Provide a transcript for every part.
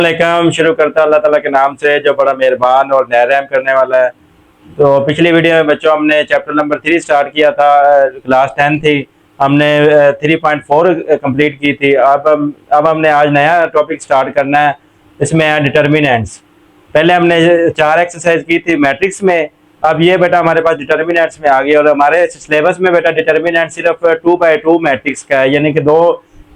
वालेकुम। शुरू करता अल्लाह ताला के नाम से जो बड़ा मेहरबान और रहम करने वाला है। तो पिछली वीडियो में बच्चों हमने चैप्टर नंबर 3 स्टार्ट किया था। क्लास 10 थी, हमने 3.4 कंप्लीट की थी। अब हमने आज नया टॉपिक स्टार्ट करना है। इसमें है डिटर्मिनेंट्स। पहले हमने 4 एक्सरसाइज की थी मैट्रिक्स में। अब ये बेटा हमारे पास डिटर्मिनेंट्स में आ गई और हमारे सिलेबस में बेटा डिटर्मिनेंट सिर्फ 2x2 मैट्रिक्स का है, यानी कि दो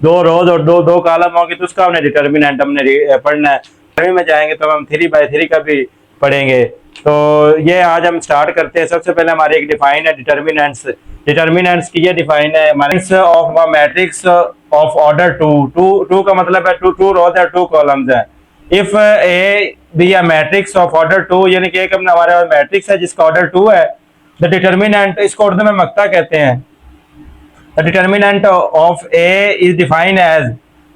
दो रोज और दो दो कॉलम होंगे, तो उसका हमने डिटर्मिनेंट हमने पढ़ना है। थ्री में जाएंगे तो हम 3x3 का भी पढ़ेंगे। तो ये आज हम स्टार्ट करते हैं। सबसे पहले हमारी एक डिफाइन है डिटर्मिनेंट्स। डिटर्मिनेंट्स की ये डिफाइन है, of a matrix of order two का मतलब है टू रोज और 2 कॉलम्स है। If A B a matrix of order 2, यानी कि एक अपना हमारा मैट्रिक्स है जिसका ऑर्डर 2 है। द डिटर्मिनेंट, इसको उर्दू में मक्ता कहते हैं। The determinant of A is defined as,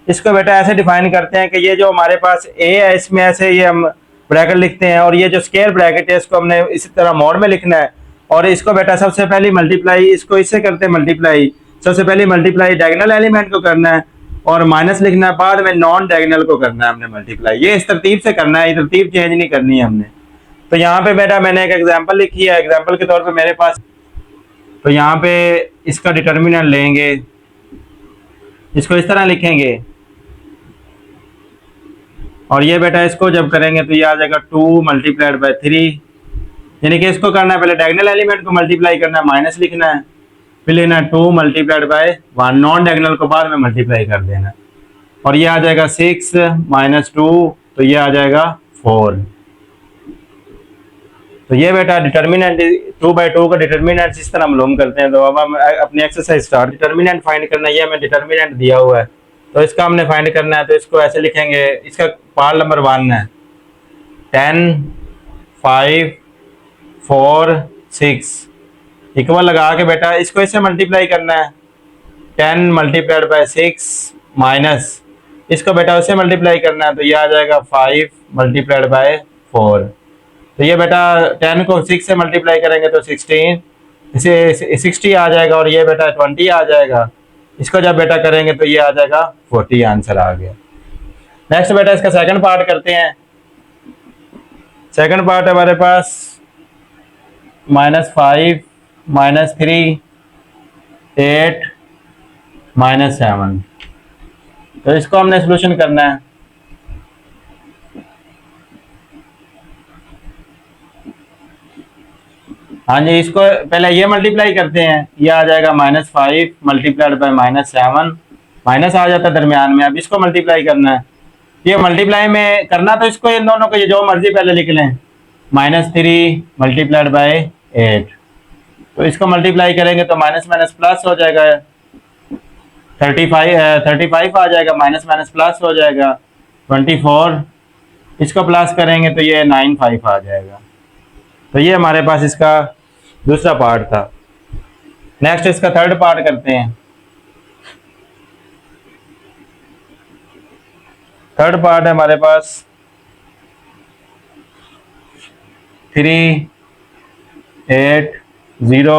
इसको बेटा ऐसे डिफाइन करते हैं कि ये जो हमारे पास ए है इसमें ऐसे ये हम ब्रैकेट लिखते हैं, और ये जो स्क्वायर ब्रैकेट है इसको हमने इसी तरह मोड में लिखना है। और इसको बेटा सबसे पहले मल्टीप्लाई, इसको इससे करते हैं मल्टीप्लाई। सबसे पहले मल्टीप्लाई डायगोनल एलिमेंट को करना है और माइनस लिखना है, बाद में नॉन डायगोनल को करना है हमने मल्टीप्लाई। ये इस तरतीब से करना है, ये तरतीब चेंज नहीं करनी है हमने। तो यहाँ पे बेटा मैंने एक एग्जाम्पल लिखी है। एग्जाम्पल के तौर पर मेरे पास, तो यहाँ पे इसका डिटर्मिनेंट लेंगे, इसको इस तरह लिखेंगे, और ये बेटा इसको जब करेंगे तो ये आ जाएगा 2 मल्टीप्लाइड बाई 3, यानी कि इसको करना है पहले डायगोनल एलिमेंट को मल्टीप्लाई करना है, माइनस लिखना है, फिर लेना है 2 मल्टीप्लाइड बाई 1, नॉन डायगोनल को बाद में मल्टीप्लाई कर देना, और ये आ जाएगा 6 माइनस 2, तो ये आ जाएगा 4। तो ये बेटा डिटर्मिनेंट 2/2 का डिटर्मिनेंट इस तरह मालूम करते हैं। तो अब हम अपनी एक्सरसाइज स्टार्ट। डिटर्मिनेंट फाइंड करना है, ये हमें डिटर्मिनेंट दिया हुआ है तो इसका हमने फाइंड करना है। तो इसको ऐसे लिखेंगे, इसका पार्ट नंबर 1 है 10 5 4 6, इक्वल लगा के बेटा इसको इससे मल्टीप्लाई करना है। 10 मल्टीप्लाइड बाई 6 माइनस इसको बेटा उससे मल्टीप्लाई करना है, तो ये आ जाएगा 5 मल्टीप्लाइड बाई 4। तो ये बेटा 10 को 6 से मल्टीप्लाई करेंगे तो 16, इसे 60 आ जाएगा, और ये बेटा 20 आ जाएगा। इसको जब बेटा करेंगे तो ये आ जाएगा 40, आंसर आ गया। नेक्स्ट बेटा इसका सेकंड पार्ट करते हैं। सेकंड पार्ट है हमारे पास -5 -3 8 -7। तो इसको हमने सोल्यूशन करना है। हाँ जी, इसको पहले ये मल्टीप्लाई करते हैं, ये आ जाएगा -5 मल्टीप्लाइड बाई -7, माइनस आ जाता है दरमियान में। अब इसको मल्टीप्लाई करना है, ये मल्टीप्लाई में करना तो इसको इन दोनों को ये जो मर्जी पहले लिख लें। -3 मल्टीप्लाइड बाई 8, तो इसको मल्टीप्लाई करेंगे तो माइनस माइनस प्लस हो जाएगा, 35 आ जाएगा, माइनस माइनस प्लस हो जाएगा 24, इसको प्लस करेंगे तो ये 95 आ जाएगा। तो ये हमारे पास इसका दूसरा पार्ट था। नेक्स्ट इसका थर्ड पार्ट करते हैं। थर्ड पार्ट है हमारे पास 3 8 0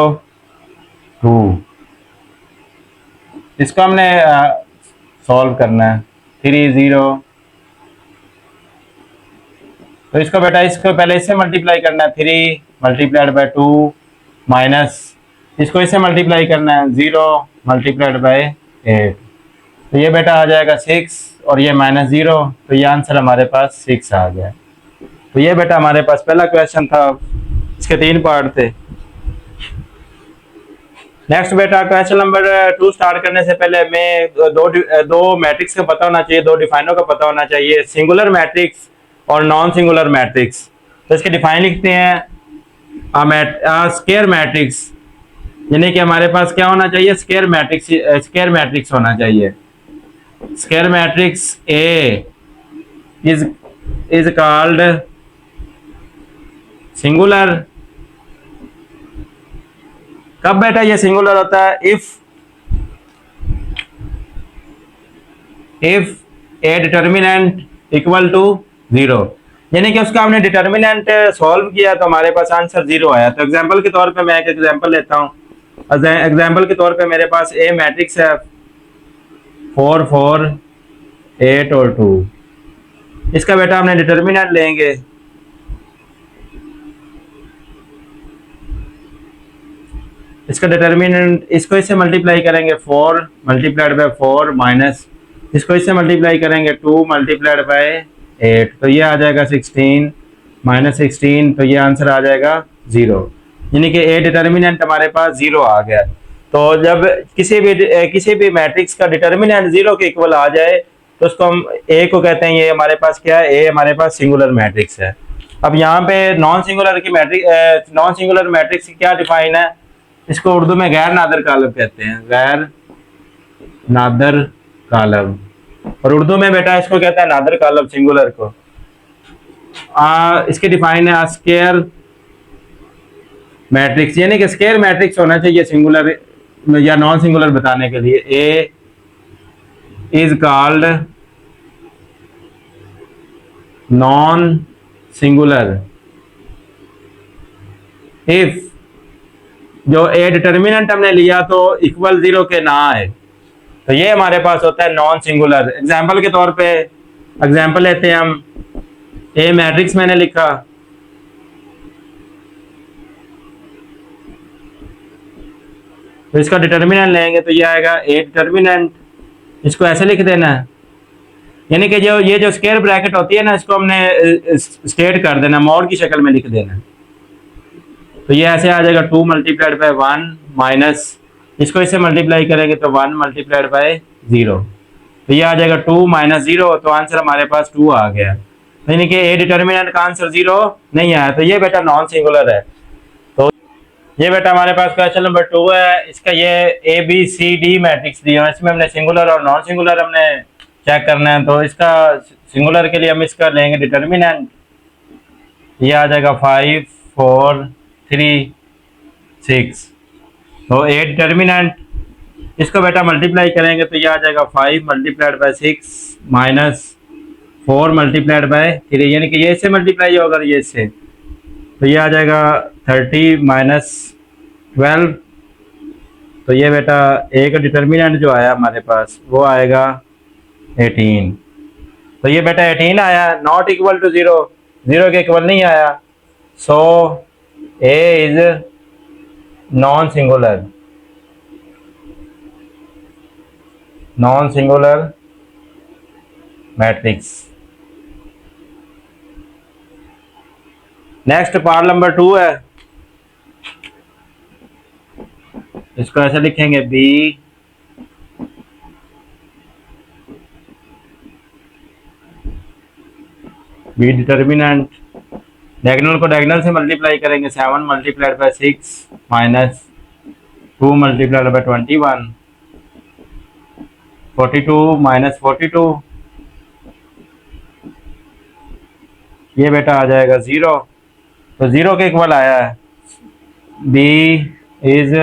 2, इसको हमने सॉल्व करना है। 3 0, तो इसको बेटा इसको पहले इससे मल्टीप्लाई करना है, 3 मल्टीप्लाइड बाई 2 माइनस इसको इससे मल्टीप्लाई करना है, 0 मल्टीप्लाइड बाई 8, तो ये बेटा आ जाएगा 6, और ये -0, तो ये आंसर हमारे पास 6 आ गया। तो ये बेटा हमारे पास पहला क्वेश्चन था, इसके 3 पार्ट थे। नेक्स्ट बेटा क्वेश्चन नंबर 2 स्टार्ट करने से पहले मैं दो मैट्रिक्स का पता होना चाहिए, दो डिफाइनों का पता होना चाहिए, सिंगुलर मैट्रिक्स और नॉन सिंगुलर मैट्रिक्स। तो इसके डिफाइन लिखते हैं, स्क्वायर मैट्रिक्स, यानी कि हमारे पास क्या होना चाहिए, स्क्वायर मैट्रिक्स होना चाहिए। Square matrix A is called singular. कब बेटा ये सिंगुलर होता है, if A determinant equal to 0, यानी कि उसका हमने डिटर्मिनेंट सॉल्व किया तो हमारे पास आंसर 0 आया। तो एग्जांपल के तौर पे मैं एक एग्जांपल लेता हूँ। एग्जांपल के तौर पे मेरे पास ए मैट्रिक्स है 4 4 8 और 2। इसका बेटा हमने डिटर्मिनेंट लेंगे। इसका डिटर्मिनेंट, इसको इससे मल्टीप्लाई करेंगे 4 मल्टीप्लाइड बाय 4 माइनस इसको इससे मल्टीप्लाई करेंगे 2 मल्टीप्लाइड बाय 8, तो ये आ जाएगा 16 माइनस 16, तो ये आंसर आ जाएगा 0। यानी कि ए डिटर्मिनेंट हमारे पास 0 आ गया। तो जब किसी भी मैट्रिक्स का डिटर्मिनेंट 0 के इक्वल आ जाए तो उसको हम ए को कहते हैं, ये हमारे पास क्या है, ए हमारे पास सिंगुलर मैट्रिक्स है। अब यहाँ पे नॉन सिंगुलर मैट्रिक्स की क्या डिफाइन है, इसको उर्दू में गैर नादर कालब कहते हैं, गैर नादर कालब। और उर्दू में बेटा इसको कहते हैं नादर कालब सिंगुलर को। इसके डिफाइन है स्क्वायर मैट्रिक्स, यानी कि स्क्वायर मैट्रिक्स होना चाहिए सिंगुलर या नॉन सिंगुलर बताने के लिए। A is called non singular if जो ए डिटर्मिनेंट हमने लिया तो इक्वल 0 के ना आए, तो ये हमारे पास होता है नॉन सिंगुलर। एग्जाम्पल के तौर पे एग्जाम्पल लेते हैं हम, ए मैट्रिक्स मैंने लिखा, तो इसका डिटर्मिनेंट लेंगे तो ये आएगा ए डिटर्मिनेंट, इसको ऐसे लिख देना है। यानी कि ये जो स्क्वायर ब्रैकेट होती है ना, इसको हमने स्टेट कर देना, मोड की शक्ल में लिख देना। तो ये ऐसे आ जाएगा 2 मल्टीप्लाइड बाय 1 माइनस इसको इससे मल्टीप्लाई करेंगे तो 1 मल्टीप्लाइड बाय 0, तो ये आ जाएगा 2 माइनस 0, तो आंसर हमारे पास 2 आ गया। यानी कि ए डिटर्मिनेंट का आंसर 0 नहीं आया, तो ये बेटा नॉन सिंगुलर है। तो ये बेटा हमारे पास क्वेश्चन नंबर 2 है। इसका ये A B C D matrix दिया है, इसमें हमने सिंगुलर और नॉन सिंगुलर हमने चेक करना है। तो इसका सिंगुलर के लिए हम इसका लेंगे डिटर्मिनेंट, ये आ जाएगा 5 4 3 6, तो ए डिटर्मिनेंट, इसको बेटा मल्टीप्लाई करेंगे तो ये आ जाएगा 5 multiplied by 6 minus 4 multiplied by 3, यानी कि ये इससे मल्टीप्लाई होगा ये इससे, तो ये आ जाएगा 30 माइनस 12, तो ये बेटा ए का डिटर्मिनेंट जो आया हमारे पास वो आएगा 18। तो ये बेटा 18 आया, नॉट इक्वल टू 0, 0 के इक्वल नहीं आया। So A is non singular, non singular matrix. Next part number 2 है, इसको ऐसे लिखेंगे बी डिटर्मिनेंट, डायगोनल को डायगोनल से मल्टीप्लाई करेंगे 7 multiplied by 6 minus 2 multiplied by 21, 42 minus 42, ये बेटा आ जाएगा 0, तो 0 के इक्वल आया है। B is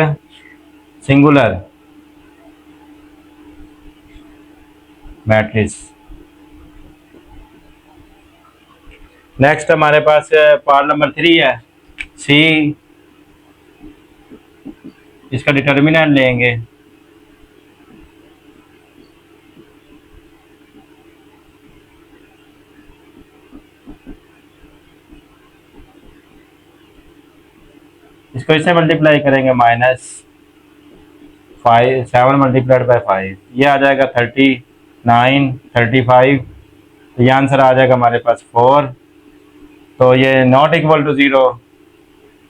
singular matrix. Next हमारे पास पार्ट नंबर 3 है, सी, इसका डिटर्मिनेंट लेंगे, इसको इससे मल्टीप्लाई करेंगे माइनस 7 मल्टीप्लाइड बाय 5, ये आ जाएगा 39 35, तो ये आंसर आ जाएगा हमारे पास 4। तो ये not equal to 0,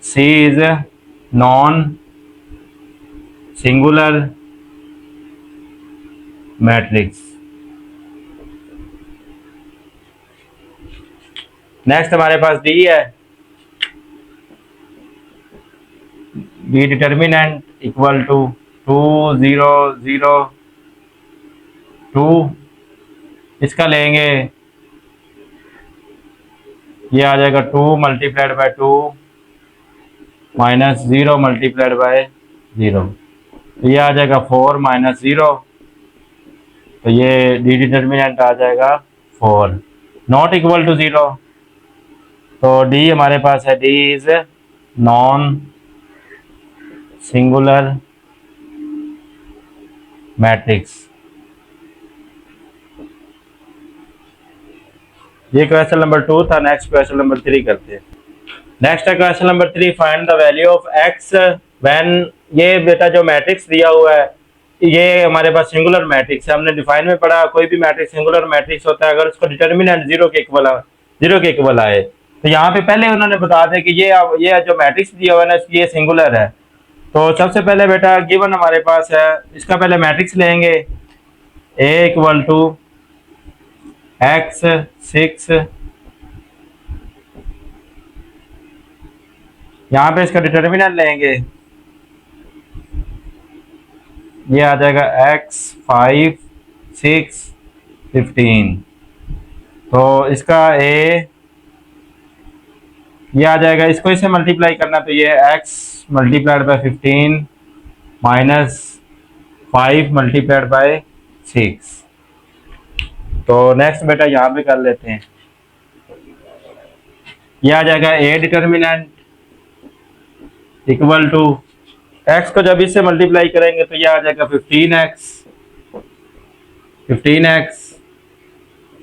C is non singular matrix. Next हमारे पास डी है, डी डिटर्मिनेंट इक्वल टू 2 0 0 2, इसका लेंगे, ये आ जाएगा 2 multiplied bye 2 minus 0 multiplied by 0, तो ये आ जाएगा 4 माइनस 0, तो ये डी डिटर्मिनेंट आ जाएगा 4, नॉट इक्वल टू 0, तो डी हमारे पास है, D is non singular matrix. ये क्वेश्चन नंबर 2 था। नेक्स्ट क्वेश्चन नंबर 3 करते हैं। नेक्स्ट है question number 3, find the value of x when. ये बेटा जो मैट्रिक्स दिया हुआ है ये हमारे पास सिंगुलर मैट्रिक्स है। हमने डिफाइन में पढ़ा कोई भी मैट्रिक्स सिंगुलर मैट्रिक्स होता है अगर उसको डिटर्मिनेंट जीरो के इक्वल आए। तो यहाँ पे पहले उन्होंने बता दिया कि ये जो मैट्रिक्स दिया हुआ है ना ये सिंगुलर है। तो सबसे पहले बेटा गिवन हमारे पास है, इसका पहले मैट्रिक्स लेंगे ए इक्वल टू एक्स 6, यहाँ पे इसका डिटर्मिनेंट लेंगे, ये आ जाएगा x 5 6 15। तो इसका a ये आ जाएगा, इसको इससे मल्टीप्लाई करना तो ये x multiplied by 15 minus 5 multiplied by 6। तो नेक्स्ट बेटा यहाँ पे कर लेते हैं, ये आ जाएगा a determinant equal to x को जब इससे मल्टीप्लाई करेंगे तो ये आ जाएगा 15x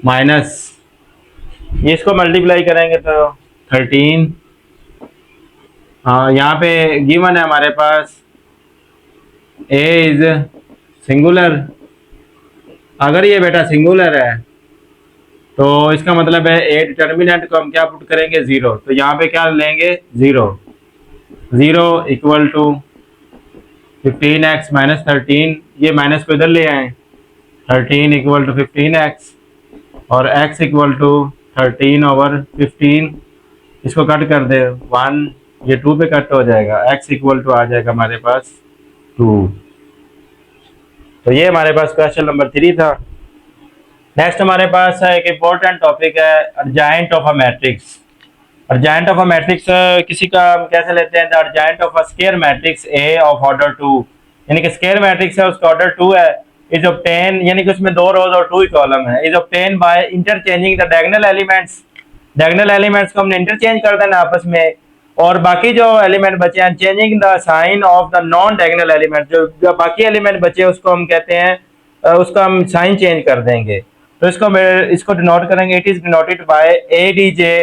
माइनस ये इसको मल्टीप्लाई करेंगे तो 13। हाँ यहाँ पे गिवन है हमारे पास a इज सिंगुलर। अगर ये बेटा सिंगुलर है तो इसका मतलब है a डिटर्मिनेंट को हम क्या पुट करेंगे 0। तो यहाँ पे क्या लेंगे 0 इक्वल टू 15x माइनस 13, ये माइनस को इधर ले आए 13 इक्वल टू 15x और x इक्वल टू 13 ओवर 15, इसको कट कर दे 1, ये 2 पे कट हो जाएगा, x इक्वल टू आ जाएगा हमारे पास 2। तो ये हमारे पास क्वेश्चन नंबर 3 था। नेक्स्ट हमारे पास है एक इम्पोर्टेंट टॉपिक है adjoint of a matrix. Adjoint of a matrix किसी का हम कैसे लेते हैं, the adjoint of a square matrix A of order 2, यानी कि स्क्वायर मैट्रिक्स है उसका ऑर्डर 2 है, इज ऑब्टेन यानी कि उसमें 2 रोज और 2 ही कॉलम है, is obtain by interchanging the diagonal elements. Diagonal elements को हमने इंटरचेंज कर देना आपस में, और बाकी जो एलिमेंट बचे हैं changing the sign of the non diagonal element, जो बाकी एलिमेंट बचे उसको हम कहते हैं उसका हम साइन चेंज कर देंगे। तो इसको डिनोट करेंगे, it is denoted by A D J.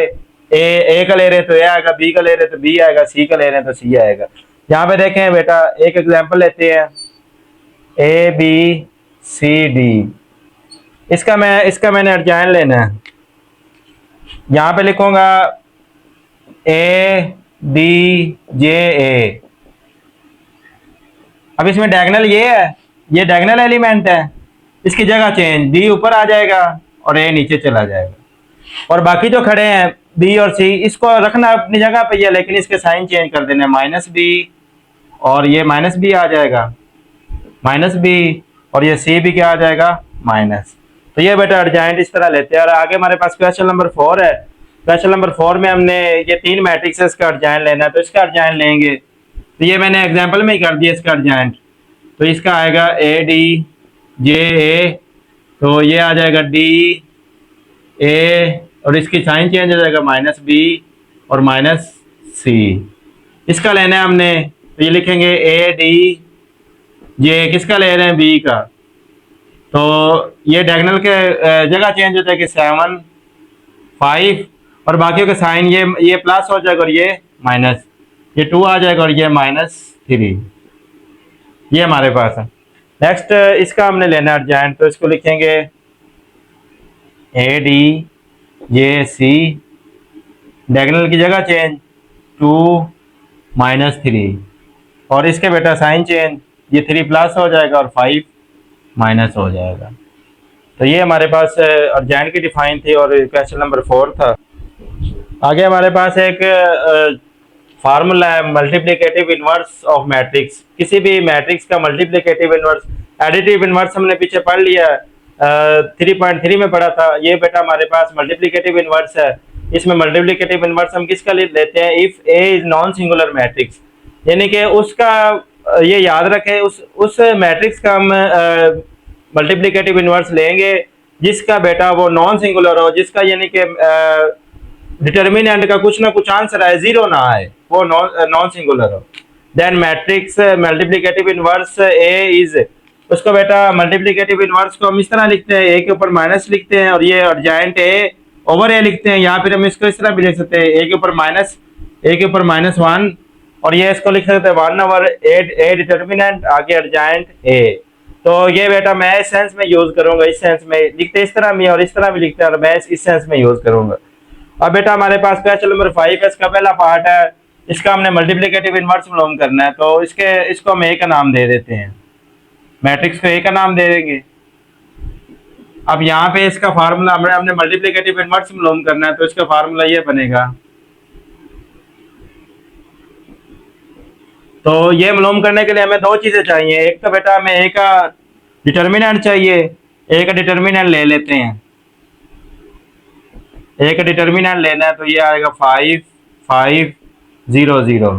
A का ले रहे तो ए आएगा, बी का ले रहे तो बी आएगा, सी का ले रहे तो सी आएगा। यहाँ पे देखें बेटा एक एग्जांपल लेते हैं ए बी सी डी, इसका मैंने अर्जाइन लेना है। यहाँ पे लिखूंगा ए डी जे ए। अब इसमें डायगोनल ये है, ये डायगोनल एलिमेंट है, इसकी जगह चेंज, डी ऊपर आ जाएगा और ए नीचे चला जाएगा, और बाकी जो खड़े हैं बी और सी इसको रखना अपनी जगह पे ही है, लेकिन इसके साइन चेंज कर देने, माइनस बी और ये माइनस बी आ जाएगा, माइनस बी और ये सी भी क्या आ जाएगा माइनस। तो ये बेटा अर्जाइंट इस तरह लेते हैं। और आगे हमारे पास क्वेश्चन नंबर 4 है। क्वेश्चन नंबर 4 में हमने ये 3 मैट्रिक्स का अर्जाइंट लेना है, तो इसका अर्जाइंट लेंगे। तो ये मैंने एग्जाम्पल में ही कर दिया इसका अर्जाइंट। तो इसका आएगा ए डी जे ए, तो ये आ जाएगा डी ए और इसकी साइन चेंज हो जाएगा माइनस बी और माइनस सी। इसका लेना है हमने, तो ये लिखेंगे ए डी जे, किसका ले रहे हैं बी का। तो ये डायगोनल के जगह चेंज हो जाएगी 7 5 और बाकियों के साइन ये प्लस हो जाएगा और ये माइनस, ये 2 आ जाएगा और ये -3, ये हमारे पास है। नेक्स्ट इसका हमने लेना अर्जेंट, तो इसको लिखेंगे ए डी जे सी, डायगोनल की जगह चेंज 2 -3 और इसके बेटा साइन चेंज, ये 3 प्लस हो जाएगा और 5 माइनस हो जाएगा। तो ये हमारे पास अर्जेंट की डिफाइन थी और क्वेश्चन नंबर 4 था। आगे हमारे पास एक फार्मूला है मल्टीप्लिकेटिव इनवर्स ऑफ मैट्रिक्स। किसी भी मैट्रिक्स का मल्टीप्लिकेटिव इनवर्स, एडिटिव इनवर्स हमने पीछे पढ़ लिया, 3.3 में पढ़ा था। ये बेटा हमारे पास मल्टीप्लिकेटिव इनवर्स है। इसमें मल्टीप्लिकेटिव इनवर्स हम किसका लेते हैं, if A is non singular matrix, यानी कि उसका ये याद रखें उस मैट्रिक्स का हम मल्टीप्लिकेटिव इनवर्स लेंगे जिसका बेटा वो नॉन सिंगुलर हो, जिसका यानी कि डिटर्मिनेंट का कुछ ना कुछ आंसर आए, 0 ना आए, वो नॉन सिंगुलर हो। Then matrix multiplicative inverse A is, उसको बेटा मल्टीप्लिकेटिव इनवर्स को हम इस तरह लिखते हैं, ए के ऊपर माइनस लिखते हैं और ये अर्जेंट ए ओवर ए लिखते हैं। यहाँ फिर हम इसको इस तरह भी लिख सकते हैं, ए के ऊपर -1 और ये इसको लिख सकते हैं 1 ए डिटर्मिनेंट आगे एडजाइंट ए। तो ये बेटा मैं इस सेंस में यूज करूंगा, इस सेंस में लिखते इस तरह भी और इस तरह भी लिखते हैं, और मैं इस सेंस में यूज करूंगा। अब बेटा हमारे पास क्वेश्चन नंबर 5 है, इसका पहला पार्ट है, इसका हमने मल्टीप्लिकेटिव इनवर्स मालूम करना है। तो इसको हम ए का नाम दे देते हैं, मैट्रिक्स को ए का नाम दे देंगे। अब यहाँ पे इसका फार्मूला हमने मल्टीप्लिकेटिव इनवर्स मालूम करना है, तो इसका फार्मूला ये बनेगा। तो ये मालूम करने के लिए हमें दो चीजें चाहिए, एक तो बेटा हमें ए का डिटर्मिनेंट चाहिए, ए का डिटर्मिनेंट ले लेते हैं। ए का डिटर्मिनेंट लेना है तो ये आएगा 5 5 0 0,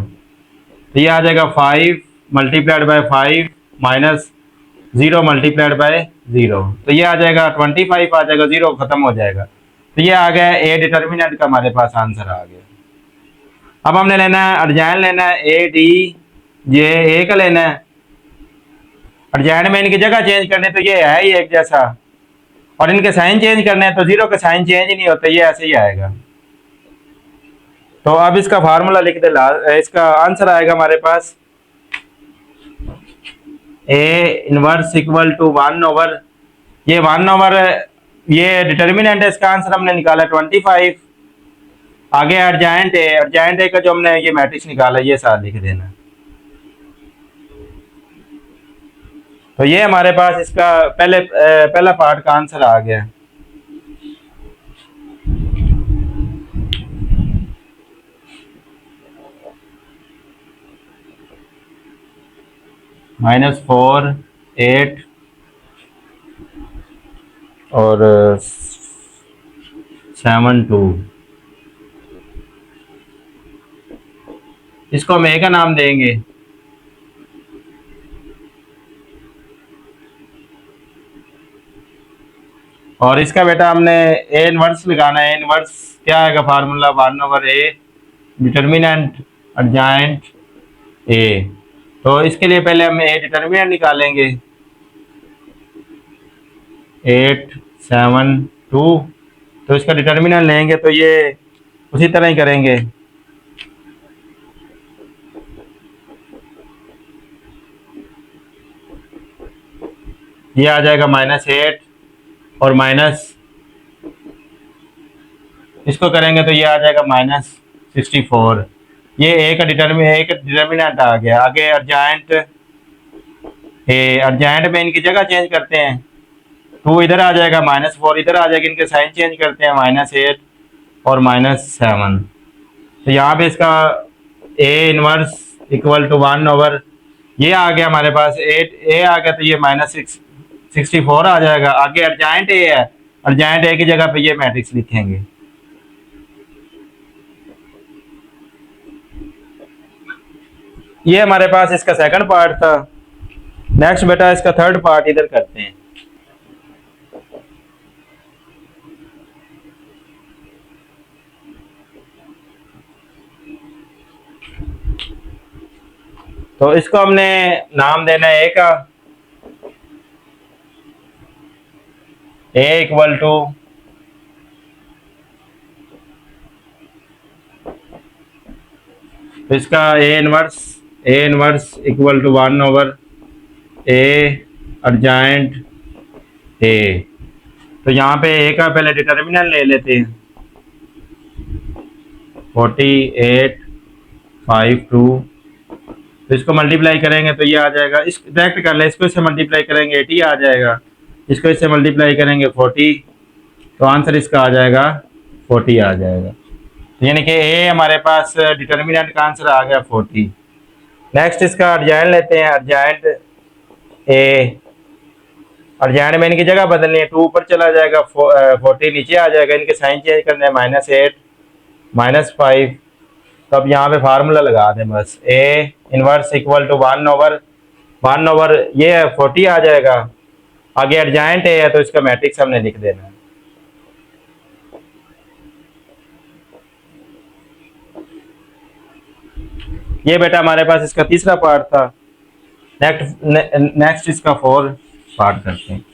तो ये आ जाएगा 5 multiplied by 5 minus 0 multiplied by 0, तो ये आ जाएगा 25 आ जाएगा, 0 खत्म हो जाएगा। तो ये आ गया ए डिटर्मिनेंट का हमारे पास आंसर आ गया। अब हमने लेना है अर्जाइन लेना है, ए डी जे ए का लेना है। अर्जाइन में इनकी जगह चेंज करने तो ये है ही एक जैसा, और इनके साइन चेंज करने हैं तो 0 का साइन चेंज ही नहीं होता, ये ऐसे ही आएगा। तो अब इसका फार्मूला लिख दे, इसका आंसर आएगा हमारे पास ए इनवर्स इक्वल टू 1 ये 1 ये डिटर्मिनेंट है, इसका आंसर हमने निकाला 25। आगे अर्जाइंट ए का जो हमने ये मैट्रिक्स निकाला ये साथ लिख देना। तो ये हमारे पास इसका पहला पार्ट का आंसर आ गया। -4 8 और 7 2, इसको हम ए का नाम देंगे। और इसका बेटा हमने ए इनवर्स लगाना है। इनवर्स क्या आएगा फार्मूला 1/a डिटर्मिनेंट एडजाइंट ए। तो इसके लिए पहले हम ए डिटर्मिनेंट निकालेंगे 8 7 2, तो इसका डिटर्मिनेंट लेंगे तो ये उसी तरह ही करेंगे। ये आ जाएगा -8 और माइनस इसको करेंगे तो ये आ जाएगा -64। ये ए का डिटर्मिनेंट आ गया। आगे अर्जाइंट में इनकी जगह चेंज करते हैं, 2 इधर आ जाएगा, -4 इधर आ जाएगा, इनके साइन चेंज करते हैं, -8 और -7। तो यहाँ पे इसका ए इनवर्स इक्वल टू 1 ये आ गया हमारे पास 8 ए आ गया, तो ये -64 आ जाएगा। आगे अर्जाइंट ए है, अर्जाइंट ए की जगह पे ये मैट्रिक्स लिखेंगे। ये हमारे पास इसका सेकंड पार्ट था। नेक्स्ट बेटा इसका थर्ड पार्ट इधर करते हैं। तो इसको हमने नाम देना है ए का, ए इक्वल टू तो इसका A inverse equal to 1/a adjoint A. तो यहाँ पे ए का पहले डिटर्मिनेंट ले लेते हैं 48 5 2, तो इसको मल्टीप्लाई करेंगे तो ये आ जाएगा, इस डायरेक्ट कर ले, इसको इससे मल्टीप्लाई करेंगे 80 आ जाएगा, इसको इससे मल्टीप्लाई करेंगे 40, तो आंसर इसका आ जाएगा 40 आ जाएगा। यानी कि ए हमारे पास डिटर्मिनेंट का आंसर आ गया 40। नेक्स्ट इसका अर्जाइंट लेते हैं, अर्जाइंट ए। अर्जाइंट में इनकी जगह बदलनी है, 2 ऊपर चला जाएगा, 40 नीचे आ जाएगा, इनके साइन चेंज करने हैं, -8 -5। तो अब यहाँ पे फार्मूला लगा दें बस, ए इनवर्स इक्वल टू 1/1 ये 40 आ जाएगा। आगे अर्जाइंट ए है तो इसका मैट्रिक्स हमने लिख देना है। ये बेटा हमारे पास इसका तीसरा पार्ट था। नेक्स्ट इसका 4 पार्ट करते हैं।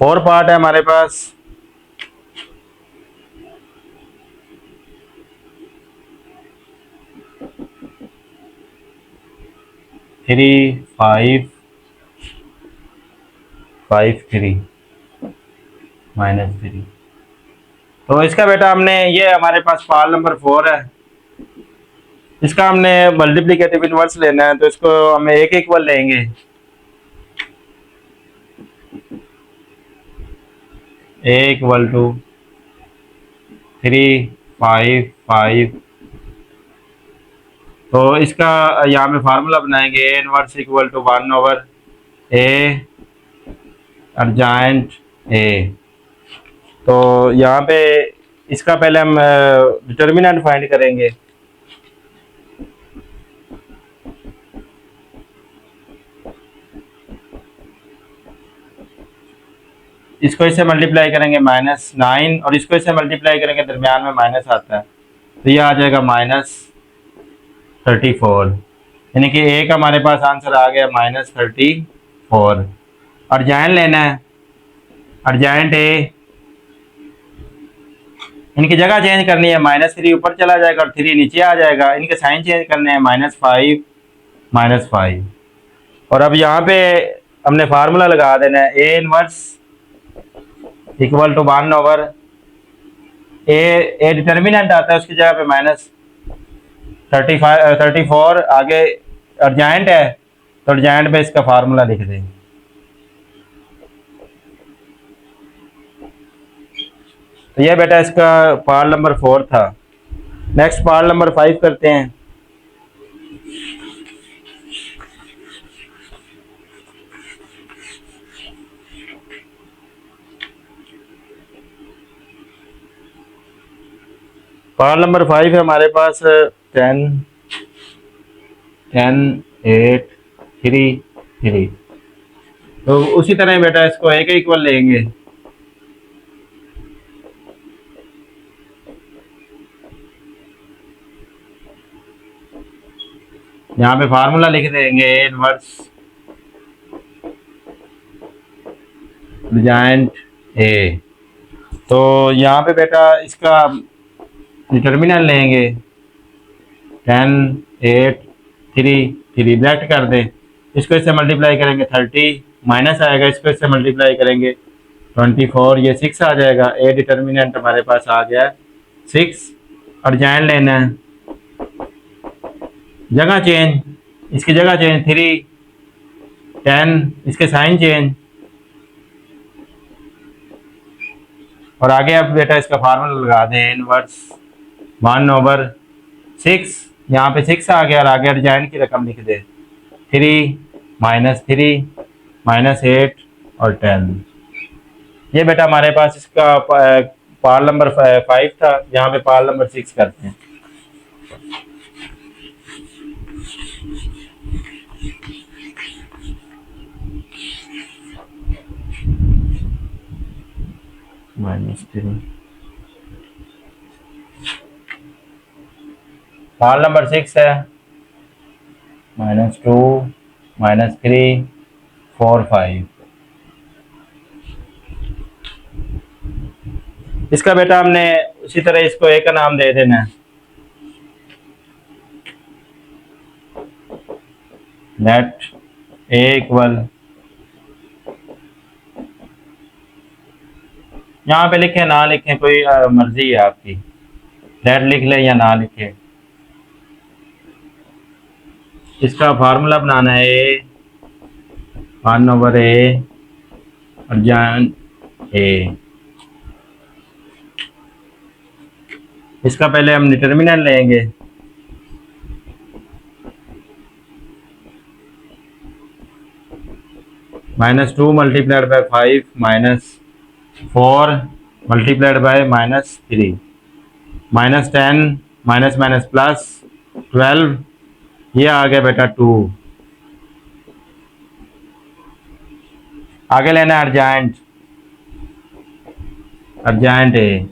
फोर पार्ट है हमारे पास। Three, five, five, three, -3। तो इसका बेटा हमने, ये हमारे पास पार्ट नंबर 4 है, इसका हमने मल्टीप्लिकेटिव इनवर्स लेना है, तो इसको हमें एक इक्वल लेंगे। A equal to 3, 5, 5। तो इसका यहाँ पे फार्मूला बनाएंगे, A inverse equal to 1/a adjoint A. तो यहाँ पे इसका पहले हम डिटर्मिनेंट फाइंड करेंगे। इसको इससे मल्टीप्लाई करेंगे -9, और इसको इससे मल्टीप्लाई करेंगे, दरमियान में माइनस आता है, तो ये आ जाएगा -34। यानी कि ए का हमारे पास आंसर आ गया -34। अर्जेंट लेना है, अर्जेंट ए, इनकी जगह चेंज करनी है, -3 ऊपर चला जाएगा और 3 नीचे आ जाएगा। इनके साइन चेंज करने हैं, -5, -5। और अब यहाँ पे हमने फार्मूला लगा देना है, ए इनवर्स इक्वल टू 1/ए डिटर्मिनेंट आता है, उसकी जगह पे -34 आगे अर्जेंट है, तो अर्जेंट पे इसका फार्मूला लिख देंगे। तो ये बेटा इसका पार्ट नंबर 4 था। नेक्स्ट पार्ट नंबर 5 करते हैं। पार्ट नंबर 5 है हमारे पास 10, 8, 3, 3। तो उसी तरह बेटा इसको एक इक्वल लेंगे। यहाँ पे फार्मूला लिख देंगे, ए इनवर्स अर्जेंट ए। तो यहाँ पे बेटा इसका डिटर्मिनेंट लेंगे, 10, 8, 3, 3 ब्रैकेट कर दें। इसको इससे मल्टीप्लाई करेंगे 30, माइनस आएगा, इसको इससे मल्टीप्लाई करेंगे 24, ये 6 आ जाएगा। ए डिटर्मिनेंट हमारे पास आ गया 6। अर्जेंट लेना है, जगह चेंज, इसकी जगह चेंज 3, 10, इसके साइन चेंज, और आगे अब बेटा इसका फार्मूला लगा दें, इनवर्स 1/6। यहाँ पे 6 आ गया और आगे अर्जेंट की रकम लिख दे, 3, -3, -8 और 10। ये बेटा हमारे पास इसका पार्ट नंबर 5 था। यहाँ पे पार्ट नंबर 6 करते हैं। -3 पार्ट नंबर 6 है, -2, -3, 4, 5। इसका बेटा हमने उसी तरह इसको ए का नाम दे देना है, लेट ए इक्वल, यहाँ पे लिखें ना लिखें कोई मर्जी है आपकी, लेट लिख लें या ना लिखें। इसका फार्मूला बनाना है, ए 1/a अर्जेंट ए। इसका पहले हम डिटर्मिनेंट लेंगे, -2 multiplied bye 5, -4 multiplied by -3, -10 minus minus plus 12, ये आ गया बेटा 2। आगे लेना है अर्जेंट, अर्जेंट ए।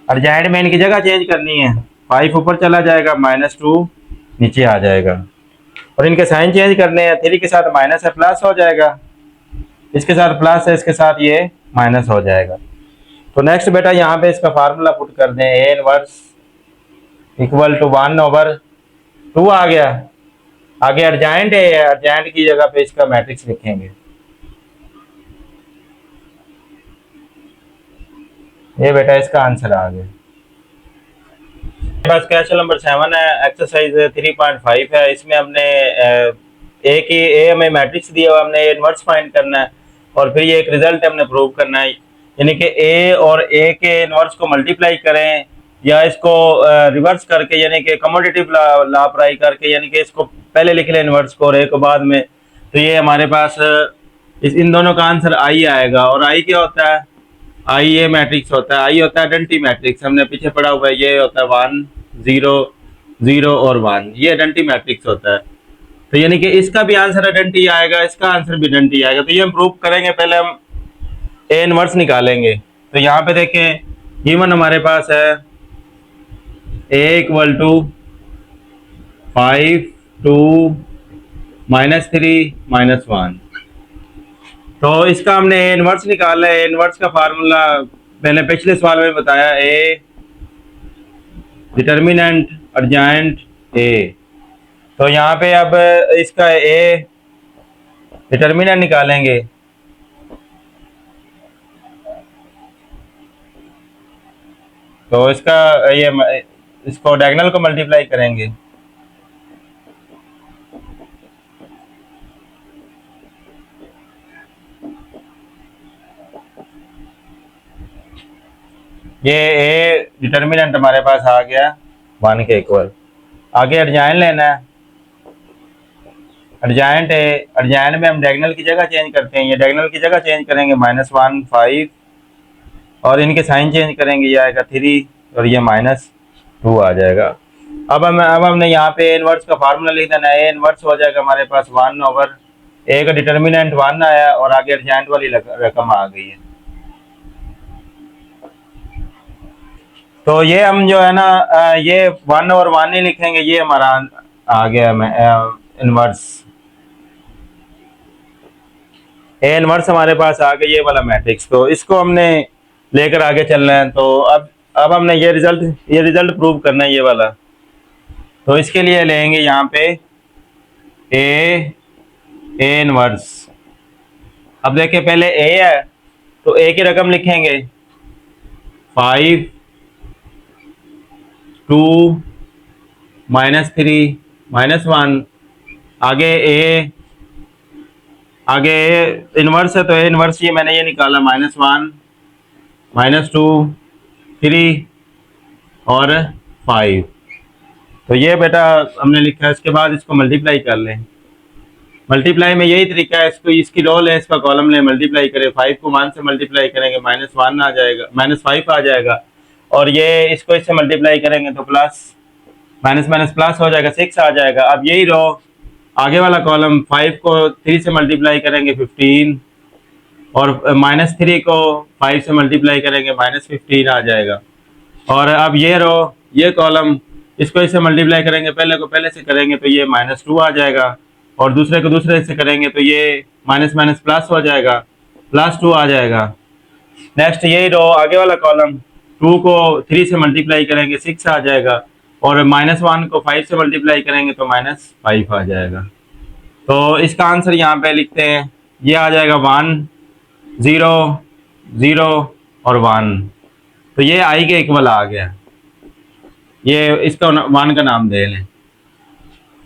अर्जेंट में इनकी जगह चेंज करनी है, 5 ऊपर चला जाएगा, -2 नीचे आ जाएगा। और इनके साइन चेंज करने हैं। 3 के साथ माइनस है प्लस हो जाएगा, इसके साथ प्लस है, इसके साथ ये माइनस हो जाएगा। तो नेक्स्ट बेटा यहाँ पे इसका फार्मूला पुट कर दें, ए इनवर्स इक्वल टू 1/2 आ गया। आगे अर्जेंट है, अर्जेंट की जगह पे इसका मैट्रिक्स लिखेंगे। ये बेटा इसका आंसर आ गया। पास क्वेश्चन नंबर 7 है, एक्सरसाइज 3.5 है। इसमें हमने ए हमें मैट्रिक्स दिया हुआ, हमने इनवर्स फाइंड करना है और फिर ये एक रिजल्ट हमने प्रूव करना है। यानी कि ए और ए के इनवर्स को मल्टीप्लाई करें या इसको रिवर्स करके, यानी कि कमोडेटिव ला अप्लाई करके, यानी कि इसको पहले लिख लें इनवर्स को और ए को बाद में। तो ये हमारे पास इन दोनों का आंसर आई आएगा। और आई क्या होता है? आई ये मैट्रिक्स होता है, आई होता है आइडेंटिटी मैट्रिक्स, हमने पीछे पढ़ा हुआ है। ये होता है 1 0 0 और 1, ये आइडेंटिटी मैट्रिक्स होता है। तो यानी कि इसका भी आंसर आइडेंटिटी आएगा, इसका आंसर भी आइडेंटिटी आएगा। तो ये हम प्रूव करेंगे। पहले हम ए इनवर्स निकालेंगे। तो यहाँ पे देखें, गिवन हमारे पास है ए इक्वल टू 5 2 -3 -1। तो इसका हमने ए इनवर्स निकाला है। इनवर्स का फार्मूला मैंने पिछले सवाल में बताया, ए डिटर्मिनेंट अर्जेंट ए। तो यहाँ पे अब इसका ए डिटर्मिनेंट निकालेंगे। तो इसका इसको डायगोनल को मल्टीप्लाई करेंगे। ये ए डिटर्मिनेंट हमारे पास आ गया 1 के इक्वल। आगे अर्जेंट लेना है। अर्जेंट है, अर्जेंट में हम डायगोनल की जगह चेंज करते हैं। ये डायगोनल की जगह चेंज करेंगे, -1 5 और इनके साइन चेंज करेंगे, ये आएगा 3 और ये -2 आ जाएगा। अब हमने यहाँ पे इनवर्स का फार्मूला लिख देना है। ए इनवर्स हो जाएगा हमारे पास 1/, ए का डिटर्मिनेंट 1 आया और आगे अर्जेंट वाली रकम आ गई है। तो ये हम जो है ना, ये 1 और 1 नहीं लिखेंगे, ये हमारा आ गया इनवर्स। ए इनवर्स हमारे पास आ गया, ये वाला मैट्रिक्स। तो इसको हमने लेकर आगे चलना है। तो अब हमने ये रिजल्ट प्रूव करना है, ये वाला। तो इसके लिए लेंगे यहाँ पे ए इनवर्स। अब देखिए, पहले ए है तो ए की रकम लिखेंगे 5 2 -3 -1। आगे इनवर्स है तो ए इनवर्स ये मैंने ये निकाला -1 -2 3 और 5। तो ये बेटा हमने लिखा है। इसके बाद इसको मल्टीप्लाई कर लें। मल्टीप्लाई में यही तरीका है, इसको इसकी रो लें, इसका कॉलम लें, मल्टीप्लाई करें। 5 को 1 से मल्टीप्लाई करेंगे, -1 आ जाएगा, -5 आ जाएगा। और ये इसको इससे मल्टीप्लाई करेंगे तो प्लस प्लस हो जाएगा, 6 आ जाएगा। अब यही रो आगे वाला कॉलम, 5 को 3 से मल्टीप्लाई करेंगे 15 और -3 को 5 से मल्टीप्लाई करेंगे -15 आ जाएगा। और अब ये रो ये कॉलम, इसको इससे मल्टीप्लाई करेंगे, पहले को पहले से करेंगे तो ये -2 आ जाएगा और दूसरे को दूसरे से करेंगे तो ये माइनस प्लस हो जाएगा, +2 आ जाएगा। नेक्स्ट यही रो आगे वाला कॉलम, 2 को 3 से मल्टीप्लाई करेंगे 6 आ जाएगा और -1 को 5 से मल्टीप्लाई करेंगे तो -5 आ जाएगा। तो इसका आंसर यहाँ पे लिखते हैं, ये आ जाएगा 1 0 0 और 1। तो ये आई के इक्वल आ गया। ये इसका 1 का नाम दे लें।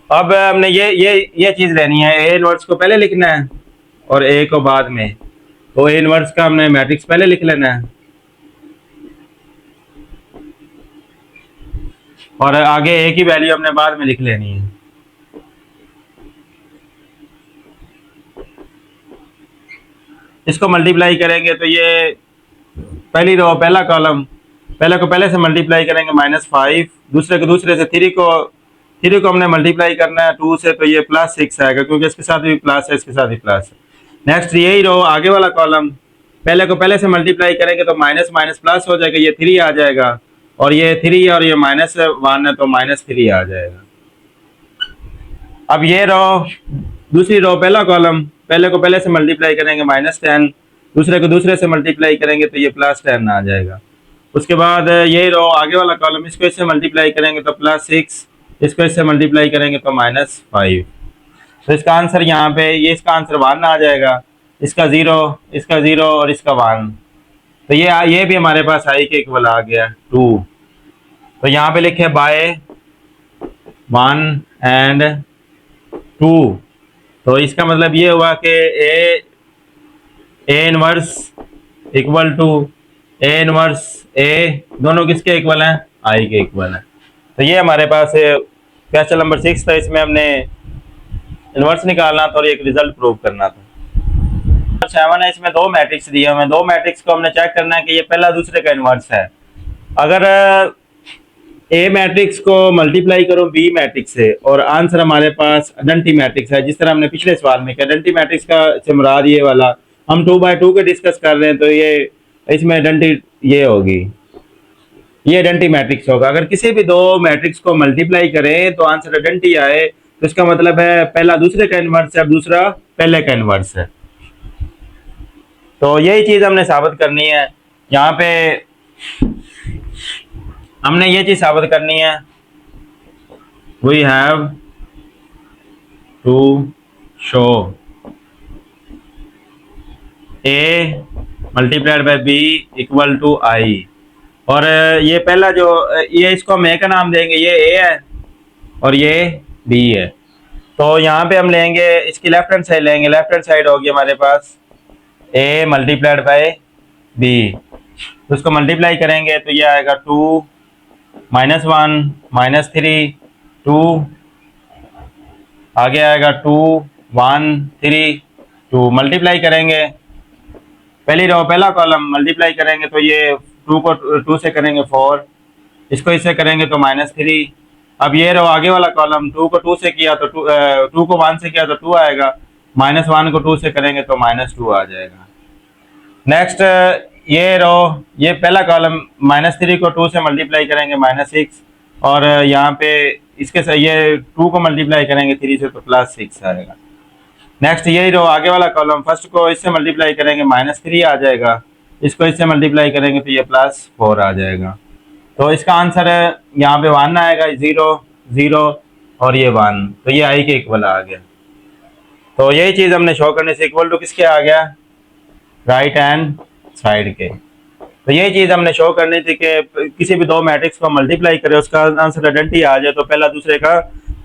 अब हमने ये चीज़ लेनी है, ए इनवर्स को पहले लिखना है और ए को बाद में। तो ए इनवर्स का हमने मैट्रिक्स पहले लिख लेना है और आगे ए की वैल्यू हमने बाद में लिख लेनी है। इसको मल्टीप्लाई करेंगे तो ये पहली रो पहला कॉलम, पहले को पहले से मल्टीप्लाई करेंगे -5, दूसरे को दूसरे से, 3 को हमने मल्टीप्लाई करना है 2 से, तो ये +6 आएगा क्योंकि इसके साथ भी प्लस है, इसके साथ भी प्लस है। नेक्स्ट यही रो आगे वाला कॉलम, पहले को पहले से मल्टीप्लाई करेंगे तो माइनस प्लस हो जाएगा, ये 3 आ जाएगा और ये 3 और ये -1 है तो -3 आ जाएगा। अब ये रो, दूसरी रो पहला कॉलम, पहले को पहले से मल्टीप्लाई करेंगे -10, दूसरे को दूसरे से मल्टीप्लाई करेंगे तो ये +10 आ जाएगा। उसके बाद ये रो आगे वाला कॉलम, इसको इससे मल्टीप्लाई करेंगे तो +6, इसको इससे मल्टीप्लाई करेंगे तो -5। तो इसका आंसर यहाँ पे, ये इसका आंसर 1 आ जाएगा, इसका 0, इसका 0 और इसका 1। तो ये भी हमारे पास i के इक्वल आ गया 2। तो यहाँ पे लिखे बाय 1 एंड 2। तो इसका मतलब ये हुआ कि A inverse equal to A inverse A, दोनों किसके इक्वल हैं? आई के इक्वल है। तो ये हमारे पास क्वेश्चन नंबर 6 था, इसमें हमने इनवर्स निकालना था और एक रिजल्ट प्रूव करना था। 7 है, इसमें 2 मैट्रिक्स दिए हुए हैं, 2 मैट्रिक्स को हमने चेक करना है कि ये पहला दूसरे का इनवर्स है। अगर ए मैट्रिक्स को मल्टीप्लाई करो बी मैट्रिक्स से और आंसर हमारे पास आइडेंटिटी मैट्रिक्स है, जिस तरह हमने पिछले सवाल में किया, आइडेंटिटी मैट्रिक्स का से मुराद ये वाला, हम 2x2 के डिस्कस कर रहे हैं, तो ये इसमें आइडेंटिटी ये होगी, ये आइडेंटिटी मैट्रिक्स होगा। अगर किसी भी 2 मैट्रिक्स को मल्टीप्लाई करें तो आंसर आइडेंटिटी आए तो इसका मतलब है पहला दूसरे का इनवर्स है, दूसरा पहले का इनवर्स है। तो यही चीज हमने साबित करनी है। यहाँ पे हमने ये चीज साबित करनी है, we have to show A multiplied by B equal to I. और ये पहला जो ये, इसको हम ए का नाम देंगे, ये ए है और ये बी है। तो यहाँ पे हम लेंगे इसकी लेफ्ट हैंड साइड लेंगे, लेफ्ट हैंड साइड होगी हमारे पास ए मल्टीप्लाइड बाय बी, तो उसको मल्टीप्लाई करेंगे तो ये आएगा 2 -1 -3 2, आगे आएगा 2 1 3 2। मल्टीप्लाई करेंगे पहली रो पहला कॉलम मल्टीप्लाई करेंगे तो ये 2 को 2 से करेंगे 4, इसको इससे करेंगे तो -3। अब ये रो आगे वाला कॉलम 2 को 2 से किया तो 2 को 1 से किया तो 2 आएगा, -1 को 2 से करेंगे तो -2 आ जाएगा। नेक्स्ट ये रो, ये पहला कॉलम -3 को 2 से मल्टीप्लाई करेंगे -6, और यहाँ पे इसके से ये 2 को मल्टीप्लाई करेंगे 3 से तो +6 आएगा। नेक्स्ट यही रो आगे वाला कॉलम, फर्स्ट को इससे मल्टीप्लाई करेंगे -3 आ जाएगा, इसको इससे मल्टीप्लाई करेंगे तो ये +4 आ जाएगा। तो इसका आंसर है यहाँ पे 1 आएगा, 0 0 और ये 1, तो ये आई के इक्वल आ गया। तो यही चीज़ हमने शो करने से इक्वल टू किसके आ गया? राइट हैंड साइड के। तो यही चीज़ हमने शो करनी थी कि किसी भी 2 मैट्रिक्स को मल्टीप्लाई करें, उसका आंसर आइडेंटिटी आ जाए तो पहला दूसरे का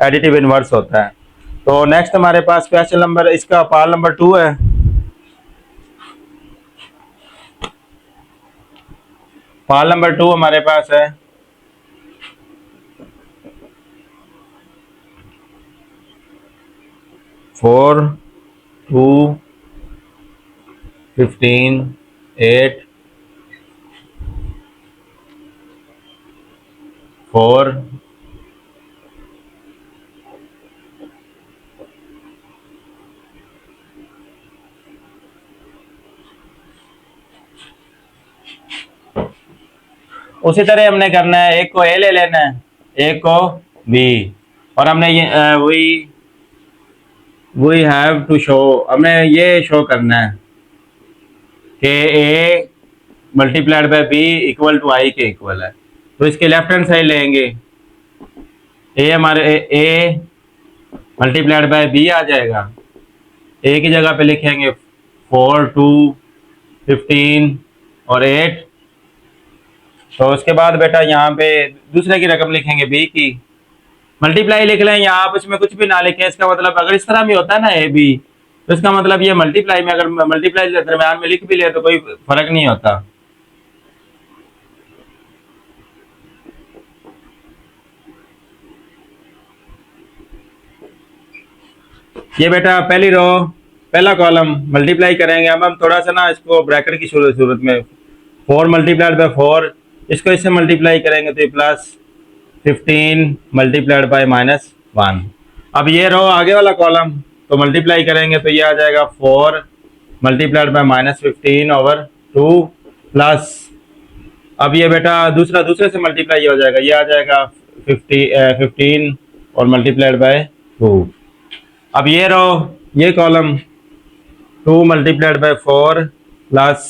एडिटिव इनवर्स होता है। तो नेक्स्ट हमारे पास क्वेश्चन नंबर, इसका पार्ट नंबर 2 है। पार्ट नंबर 2 हमारे पास है 4 2 15 8 4 उसी तरह हमने करना है, एक को ए ले लेना है, एक को बी, और हमने ये वी हैव टू शो, हमने ये शो करना है कि A multiplied by B equal to I के इक्वल है। तो इसके लेफ्ट हैंड साइड लेंगे, ए हमारे ए मल्टीप्लाइड बाय बी आ जाएगा, ए की जगह पे लिखेंगे 4 2 15 और 8। तो उसके बाद बेटा यहाँ पे दूसरे की रकम लिखेंगे बी की, मल्टीप्लाई लिख लें या आप इसमें कुछ भी ना लिखें। इसका मतलब अगर इस तरह भी होता है ना ए बी, तो इसका मतलब ये मल्टीप्लाई में, अगर मल्टीप्लाई दरम्यान में लिख भी ले तो कोई फर्क नहीं होता। ये बेटा पहली रो पहला कॉलम मल्टीप्लाई करेंगे। अब हम थोड़ा सा ना इसको ब्रैकेट की सूरत में 4 मल्टीप्लाइड बाय 4, इसको इससे मल्टीप्लाई करेंगे तो ये +15 मल्टीप्लाइड बाय -1। अब ये रो आगे वाला कॉलम तो मल्टीप्लाई करेंगे तो ये आ जाएगा 4 मल्टीप्लाइड बाय -15/2 प्लस, अब ये बेटा दूसरे से मल्टीप्लाई हो जाएगा, ये आ जाएगा 15 और मल्टीप्लाइड बाय 2। अब ये रो, ये column 2 multiplied by 4 plus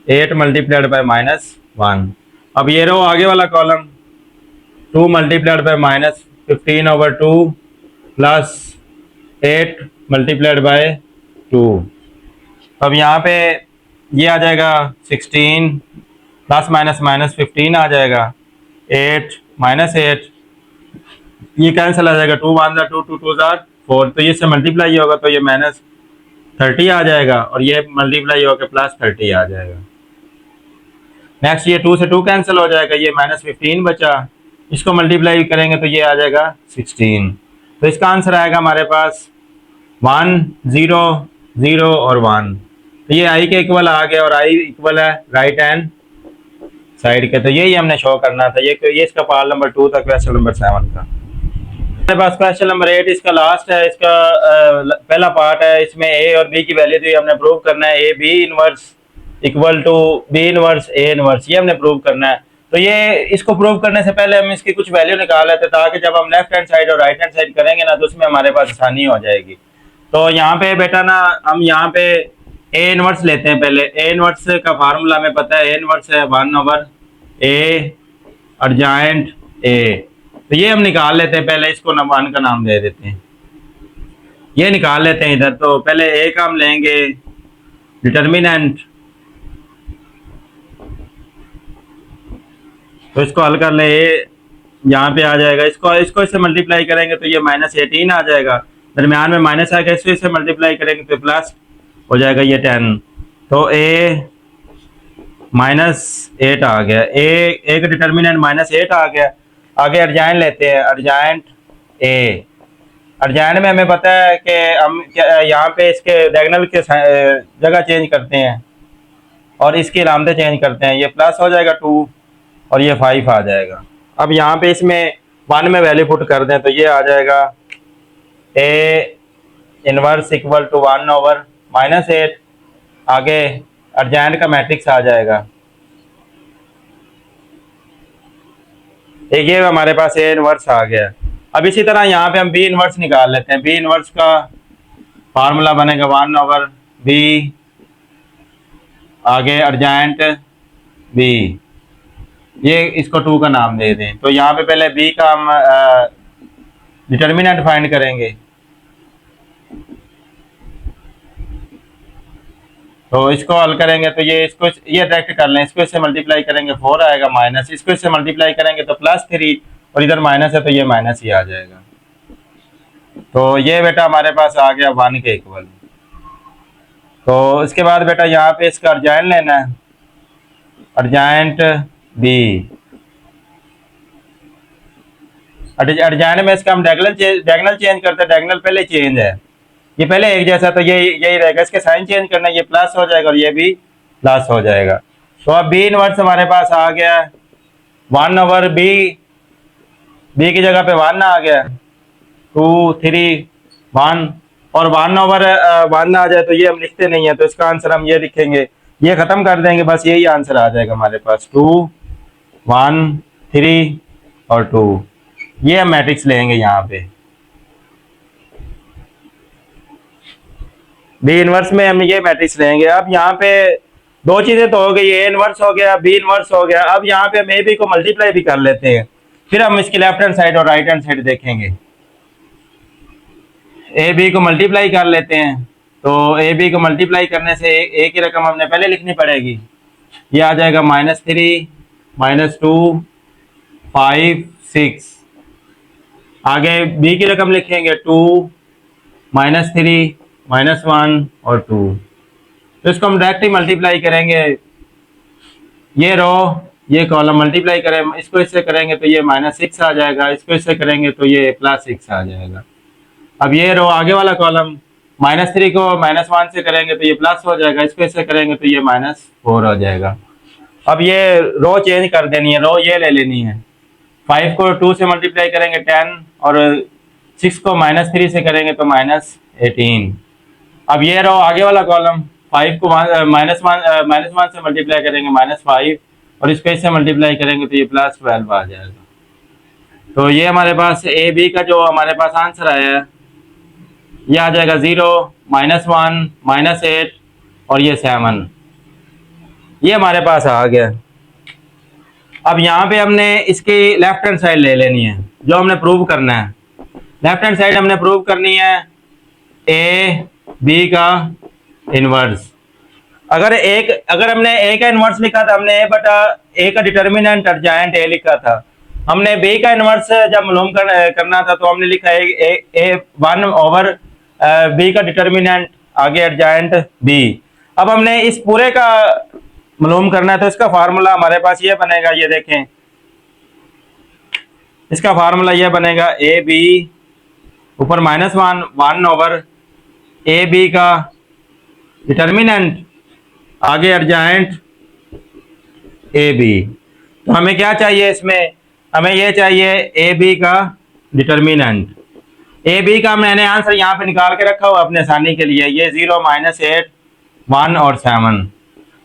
8 multiplied by -1। अब ये रो आगे वाला column 2 multiplied by -15/2 plus 8 multiplied by 2। अब यहाँ पे ये आ जाएगा 16 प्लस माइनस माइनस 15 आ जाएगा, 8 -8 ये कैंसिल आ जाएगा, 2 1 2 2 2 4, तो ये इससे मल्टीप्लाई होगा तो ये -30 आ जाएगा और ये मल्टीप्लाई होकर +30 आ जाएगा। नेक्स्ट ये 2 से 2 कैंसिल हो जाएगा, ये -15 बचा, इसको मल्टीप्लाई करेंगे तो ये आ जाएगा 16। तो इसका आंसर आएगा हमारे पास 1 0 0 और 1। तो ये आई के इक्वल आ गया और आई इक्वल है राइट हैंड साइड के। तो यही हमने शो करना था। ये इसका पार्ट नंबर 2 था, क्वेश्चन नंबर 7 का। हमारे पास क्वेश्चन नंबर 8 इसका लास्ट है, इसका पहला पार्ट है। इसमें ए और बी की वैल्यू थी, हमने प्रूव करना है A B inverse equal to B inverse A inverse, ये हमने प्रूव करना है। तो ये इसको प्रूव करने से पहले हम इसकी कुछ वैल्यू निकाल लेते ताकि जब हम लेफ्ट हैंड साइड और राइट हैंड साइड करेंगे ना तो उसमें हमारे पास आसानी हो जाएगी। तो यहाँ पे बेटा ना हम यहाँ पे ए इनवर्स लेते हैं। पहले ए इनवर्स का फार्मूला हमें पता है, ए इनवर्स है 1/a अर्जाइंट ए। तो ये हम निकाल लेते हैं, पहले इसको 1 का नाम दे देते हैं, ये निकाल लेते हैं इधर। तो पहले ए का हम लेंगे डिटर्मिनेंट, तो इसको हल कर ले, ए यहाँ पे आ जाएगा, इसको इससे मल्टीप्लाई करेंगे तो ये -18 आ जाएगा, दरमियान में माइनस आएगा, इसको इससे मल्टीप्लाई करेंगे तो प्लस हो जाएगा ये 10। तो ए -8 आ गया, ए का डिटर्मिनेंट -8 आ गया। आगे अर्जाइंट लेते हैं, अर्जाइंट ए। अर्जाइंट में हमें पता है कि हम यहाँ पे इसके डायगोनल के जगह चेंज करते हैं और इसकी अलामतें चेंज करते हैं, ये प्लस हो जाएगा 2 और ये 5 आ जाएगा। अब यहाँ पे इसमें 1 में वैल्यू पुट कर दें तो ये आ जाएगा ए इनवर्स इक्वल टू 1/-8। आगे अर्जाइंट का मैट्रिक्स आ जाएगा, एक ये हमारे पास ए इनवर्स आ गया। अब इसी तरह यहाँ पे हम बी इनवर्स निकाल लेते हैं। बी इनवर्स का फार्मूला बनेगा 1/b, आगे अर्जाइंट बी, ये इसको 2 का नाम दे दें। तो यहाँ पे पहले बी का हम डिटर्मिनेंट फाइंड करेंगे, तो इसको हल करेंगे तो ये इसको ये डायरेक्ट कर लें, इसको इससे मल्टीप्लाई करेंगे 4 आएगा, माइनस इसको इससे मल्टीप्लाई करेंगे तो +3 और इधर माइनस है तो ये माइनस ही आ जाएगा। तो ये बेटा हमारे पास आ गया 1 के इक्वल। तो इसके बाद बेटा यहाँ पे इसका अर्जाइंट लेना है, अर्जाइंट बी। अर्जाइंट में इसका हम डायगोनल चेंज करते हैं, डायगोनल पहले चेंज है, ये पहले एक जैसा तो यही रहेगा, इसके साइन चेंज करना है, ये प्लस हो जाएगा और ये भी प्लस हो जाएगा। तो अब बी इनवर्स हमारे पास आ गया 1/b, बी की जगह पे 1 आ गया, 2 3 1 और 1/1 आ जाए तो ये हम लिखते नहीं है, तो इसका आंसर हम ये लिखेंगे, ये खत्म कर देंगे, बस यही आंसर आ जाएगा हमारे पास 2 1 3 और 2। ये हम मैट्रिक्स लेंगे यहाँ पे बी इनवर्स में, हम ये मैट्रिक्स लेंगे। अब यहाँ पे दो चीजें तो हो गई, ए इनवर्स हो गया, बी इनवर्स हो गया। अब यहाँ पे हम ए बी को मल्टीप्लाई भी कर लेते हैं, फिर हम इसकी लेफ्ट हैंड साइड और राइट हैंड साइड देखेंगे। ए बी को मल्टीप्लाई कर लेते हैं, तो ए बी को मल्टीप्लाई करने से ए की रकम हमने पहले लिखनी पड़ेगी, ये आ जाएगा -3 -2 5 6। आगे बी की रकम लिखेंगे 2 -3 -1 और 2। तो इसको हम डायरेक्टली मल्टीप्लाई करेंगे, ये रो ये कॉलम मल्टीप्लाई करें, इसको इससे करेंगे तो ये -6 आ जाएगा, इसको इससे करेंगे तो ये +6 आ जाएगा। अब ये रो आगे वाला कॉलम -3 को -1 से करेंगे तो ये प्लस हो जाएगा, इसको इससे करेंगे तो ये -4 हो जाएगा। अब ये रो चेंज कर देनी है, रो ये ले लेनी है, 5 को 2 से मल्टीप्लाई करेंगे 10 और 6 को -3 से करेंगे तो -18। अब ये रो आगे वाला कॉलम 5 को -1 से मल्टीप्लाई करेंगे -5 और इसको इससे मल्टीप्लाई करेंगे तो ये +12 आ जाएगा। तो ये हमारे पास ए बी का जो हमारे पास आंसर आया है ये आ जाएगा 0, -1, -8 और ये 7। ये हमारे पास आ गया। अब यहाँ पे हमने इसकी लेफ्ट हैंड साइड ले लेनी है, जो हमने प्रूव करना है। लेफ्ट हैंड साइड हमने प्रूव करनी है ए बी का इनवर्स। अगर हमने ए का इनवर्स लिखा था, हमने ए का डिटर्मिनेंट एडजाइंट ए लिखा था। हमने बी का इनवर्स जब मालूम करना था तो हमने लिखा ए 1/, बी का डिटर्मिनेंट आगे एडजाइंट बी। अब हमने इस पूरे का मालूम करना है, तो इसका फार्मूला हमारे पास ये बनेगा, ये देखें, इसका फार्मूला ये बनेगा ए बी ऊपर -1 ए बी का डिटर्मिनेंट आगे एडजाइंट ए बी। तो हमें क्या चाहिए इसमें, हमें ये चाहिए ए बी का डिटर्मिनेंट। ए बी का मैंने आंसर यहाँ पे निकाल के रखा हुआ अपने आसानी के लिए, ये 0, -8, 1 और 7।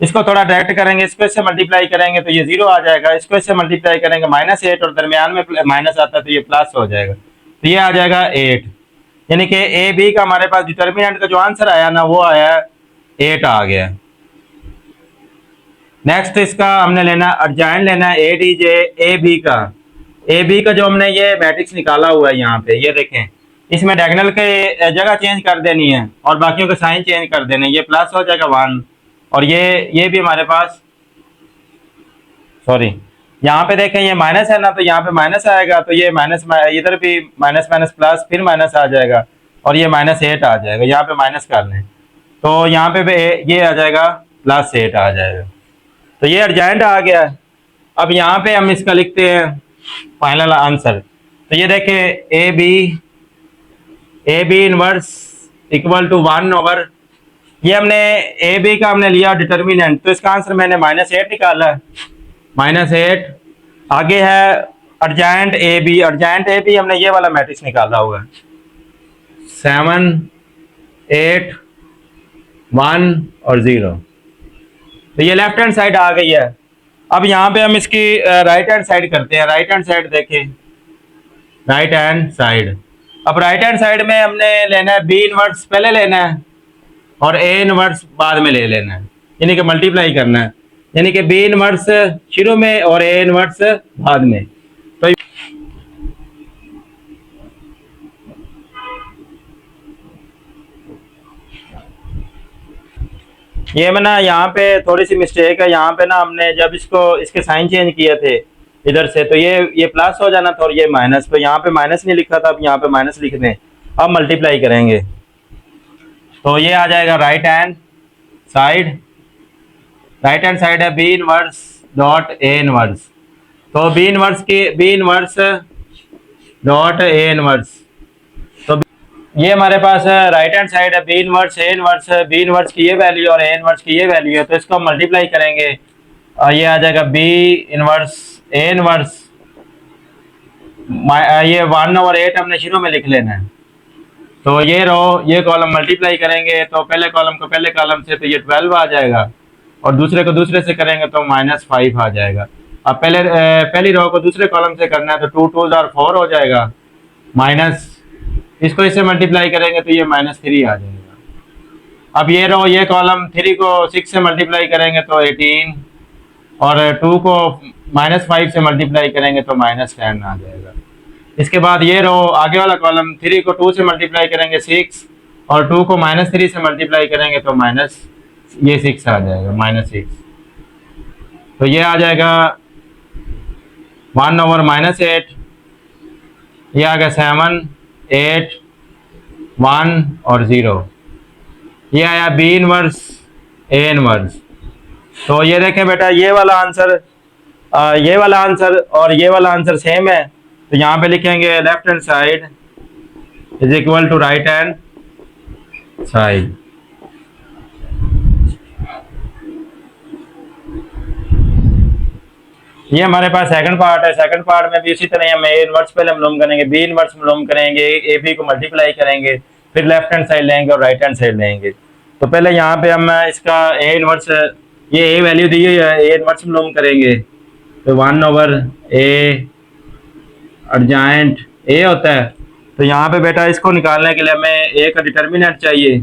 इसको थोड़ा डायरेक्ट करेंगे, इसको इससे मल्टीप्लाई करेंगे तो ये 0 आ जाएगा, इसको इससे मल्टीप्लाई करेंगे -8 और दरमियान में माइनस आता है तो ये प्लस हो जाएगा, तो ये आ जाएगा 8। यानी कि ए बी का हमारे पास डिटर्मिनेंट का जो आंसर आया ना वो आया 8 आ गया। नेक्स्ट इसका हमने लेना एडजाइंट लेना है ए डी जे ए बी का। ए बी का जो हमने ये मैट्रिक्स निकाला हुआ है यहाँ पे, ये देखें, इसमें डायगोनल के जगह चेंज कर देनी है और बाकियों के साइन चेंज कर देने, ये प्लस हो जाएगा 1 और ये भी हमारे पास, सॉरी यहाँ पे देखें ये माइनस है ना, तो यहाँ पे माइनस आएगा, तो ये माइनस, इधर भी माइनस माइनस प्लस फिर माइनस आ जाएगा और ये -8 आ जाएगा। यहाँ पे माइनस कर लें तो यहाँ पे ये आ जाएगा +8 आ जाएगा। तो ये एडजाइंट आ गया। अब यहाँ पे हम इसका लिखते हैं फाइनल आंसर। तो ये देखें A B inverse equal to 1/, ये हमने ए बी का हमने लिया डिटर्मिनेंट, तो इसका आंसर मैंने -8 निकाला है, -8। आगे है adjoint A B, adjoint A B हमने ये वाला मैट्रिक्स निकाला हुआ है 7, 8, 1 और 0। तो ये लेफ्ट हैंड साइड आ गई है। अब यहाँ पे हम इसकी राइट हैंड साइड करते हैं। राइट हैंड साइड देखें, राइट हैंड साइड। अब राइट हैंड साइड में हमने लेना है बी इनवर्स पहले लेना है और ए इनवर्स बाद में ले लेना है, यानी कि मल्टीप्लाई करना है, यानी कि बी इनवर्स शुरू में और ए इनवर्स बाद में। तो ये मैं ना यहाँ पे थोड़ी सी मिस्टेक है, यहाँ पे ना हमने जब इसके साइन चेंज किए थे इधर से, तो ये प्लस हो जाना था और ये माइनस, तो यहाँ पे माइनस नहीं लिखा था, अब यहाँ पे माइनस लिख दें। अब मल्टीप्लाई करेंगे तो ये आ जाएगा right hand side. Right hand side है B inverse dot A inverse, तो B inverse dot A inverse. तो ये हमारे पास राइट हैंड साइड है B inverse A inverse, B inverse की ये वैल्यू और ए इनवर्स की ये वैल्यू है, तो इसको मल्टीप्लाई करेंगे और ये आ जाएगा बी इनवर्स ए इनवर्स, ये 1/8 हमने शुरू में लिख लेना है। तो ये रो ये कॉलम मल्टीप्लाई करेंगे तो पहले कॉलम को पहले कॉलम से, तो ये 12 आ जाएगा और दूसरे को दूसरे से करेंगे तो -5 आ जाएगा। अब पहली रो को दूसरे कॉलम से करना है तो 2 2 और 4 हो जाएगा, माइनस इसको इससे मल्टीप्लाई करेंगे तो ये -3 आ जाएगा। अब ये रो ये कॉलम 3 को 6 से मल्टीप्लाई करेंगे तो 18 और 2 को -5 से मल्टीप्लाई करेंगे तो -10 आ जाएगा। इसके बाद ये रो आगे वाला कॉलम 3 को 2 से मल्टीप्लाई करेंगे 6 और 2 को -3 से मल्टीप्लाई करेंगे तो ये 6 आ जाएगा, -6। तो ये आ जाएगा 1/-8, ये आ गया 7, 8, 1 और 0। ये आया बी इनवर्स ए इनवर्स। तो ये देखें बेटा, ये वाला आंसर और ये वाला आंसर सेम है, तो यहाँ पे लिखेंगे left hand side is equal to right hand side. ये हमारे पास सेकंड पार्ट है। सेकंड पार्ट में भी इसी तरह हम ए इनवर्स पहले मालूम करेंगे, बी इनवर्स मालूम करेंगे, ए बी को मल्टीप्लाई करेंगे, फिर लेफ्ट हैंड साइड लेंगे और राइट हैंड साइड लेंगे। तो पहले यहाँ पे हम इसका ए इनवर्स, ये ए वैल्यू दी हुई है, ए इनवर्स मालूम करेंगे तो 1/a एडजाइंट ए होता है तो यहाँ पे बेटा इसको निकालने के लिए हमें ए का डिटर्मिनेंट चाहिए।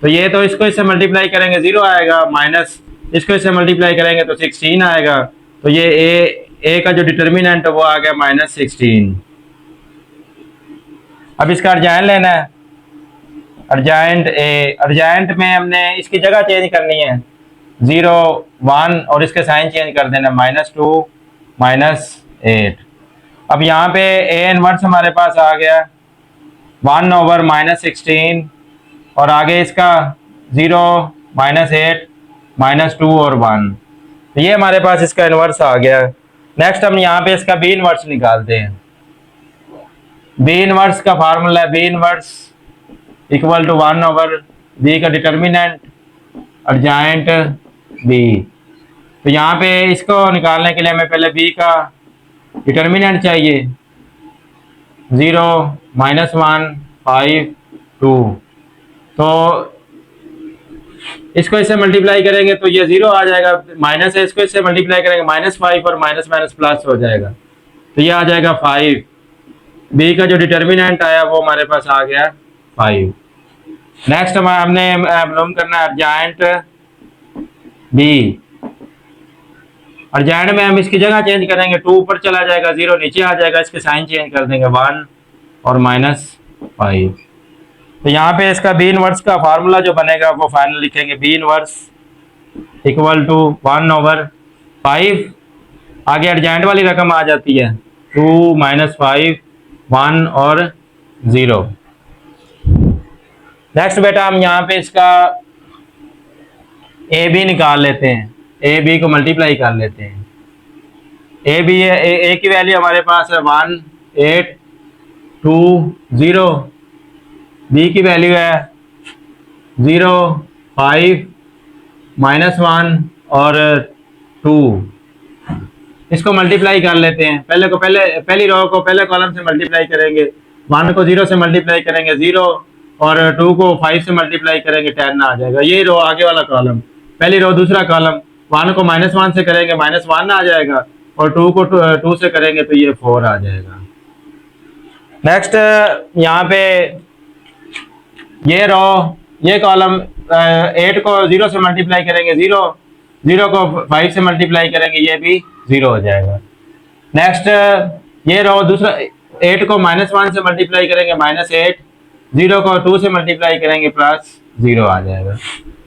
तो ये तो इसको इससे मल्टीप्लाई करेंगे 0 आएगा, माइनस इसको इससे मल्टीप्लाई करेंगे तो 16 आएगा। तो ये ए का जो डिटर्मिनेंट है वो आ गया -16। अब इसका अर्जाइन लेना है, अर्जाइंट ए। अर्जाइंट में हमने इसकी जगह चेंज करनी है 0 1 और इसके साइन चेंज कर देना -2 -8। अब यहाँ पे ए इनवर्स हमारे पास आ गया 1/-16 और आगे इसका 0 -8 -2 और 1। तो ये हमारे पास इसका इनवर्स आ गया। नेक्स्ट हम यहाँ पे इसका बी इनवर्स निकालते हैं। बी इनवर्स का फार्मूला है B inverse equal to 1/b का डिटर्मिनेंट अर्जाइंट बी। तो यहाँ पे इसको निकालने के लिए हमें पहले b का डिटर्मिनेंट चाहिए 0 -1 5 2। तो इसको इससे मल्टीप्लाई करेंगे तो ये 0 आ जाएगा, माइनस है इसको इससे मल्टीप्लाई करेंगे -5 और माइनस माइनस प्लस हो जाएगा। तो ये आ जाएगा 5। बी का जो डिटर्मिनेंट आया वो हमारे पास आ गया 5। नेक्स्ट हमने मालूम करना है अर्जाइंट बी। अर्जाइंट में हम इसकी जगह चेंज करेंगे, 2 ऊपर चला जाएगा 0 नीचे आ जाएगा, इसके साइन चेंज कर देंगे 1 और -5। तो यहाँ पे इसका बी इनवर्स का फार्मूला जो बनेगा वो फाइनल लिखेंगे बी इनवर्स इक्वल टू 1/5। आगे अर्जेंट वाली रकम आ जाती है 2 -5 1 और 0। नेक्स्ट बेटा हम यहाँ पे इसका ए बी निकाल लेते हैं, ए बी को मल्टीप्लाई कर लेते हैं। ए बी ए की वैल्यू हमारे पास है 1 8 2 0, बी की वैल्यू है 0 5 -1 और 2। इसको मल्टीप्लाई कर लेते हैं। पहली रो को पहले कॉलम से मल्टीप्लाई करेंगे, 1 को 0 से मल्टीप्लाई करेंगे 0 और 2 को 5 से मल्टीप्लाई करेंगे 10 आ जाएगा। ये रो आगे वाला कॉलम, पहली रो दूसरा कॉलम, 1 को -1 से करेंगे -1 आ जाएगा और 2 को 2 से करेंगे तो ये 4 आ जाएगा। नेक्स्ट यहाँ पे ये रो ये कॉलम 8 को 0 से मल्टीप्लाई करेंगे 0 को 5 से मल्टीप्लाई करेंगे ये भी 0 हो जाएगा। नेक्स्ट ये रो दूसरा 8 को -1 से मल्टीप्लाई करेंगे -8, 0 को 2 से मल्टीप्लाई करेंगे +0 आ जाएगा।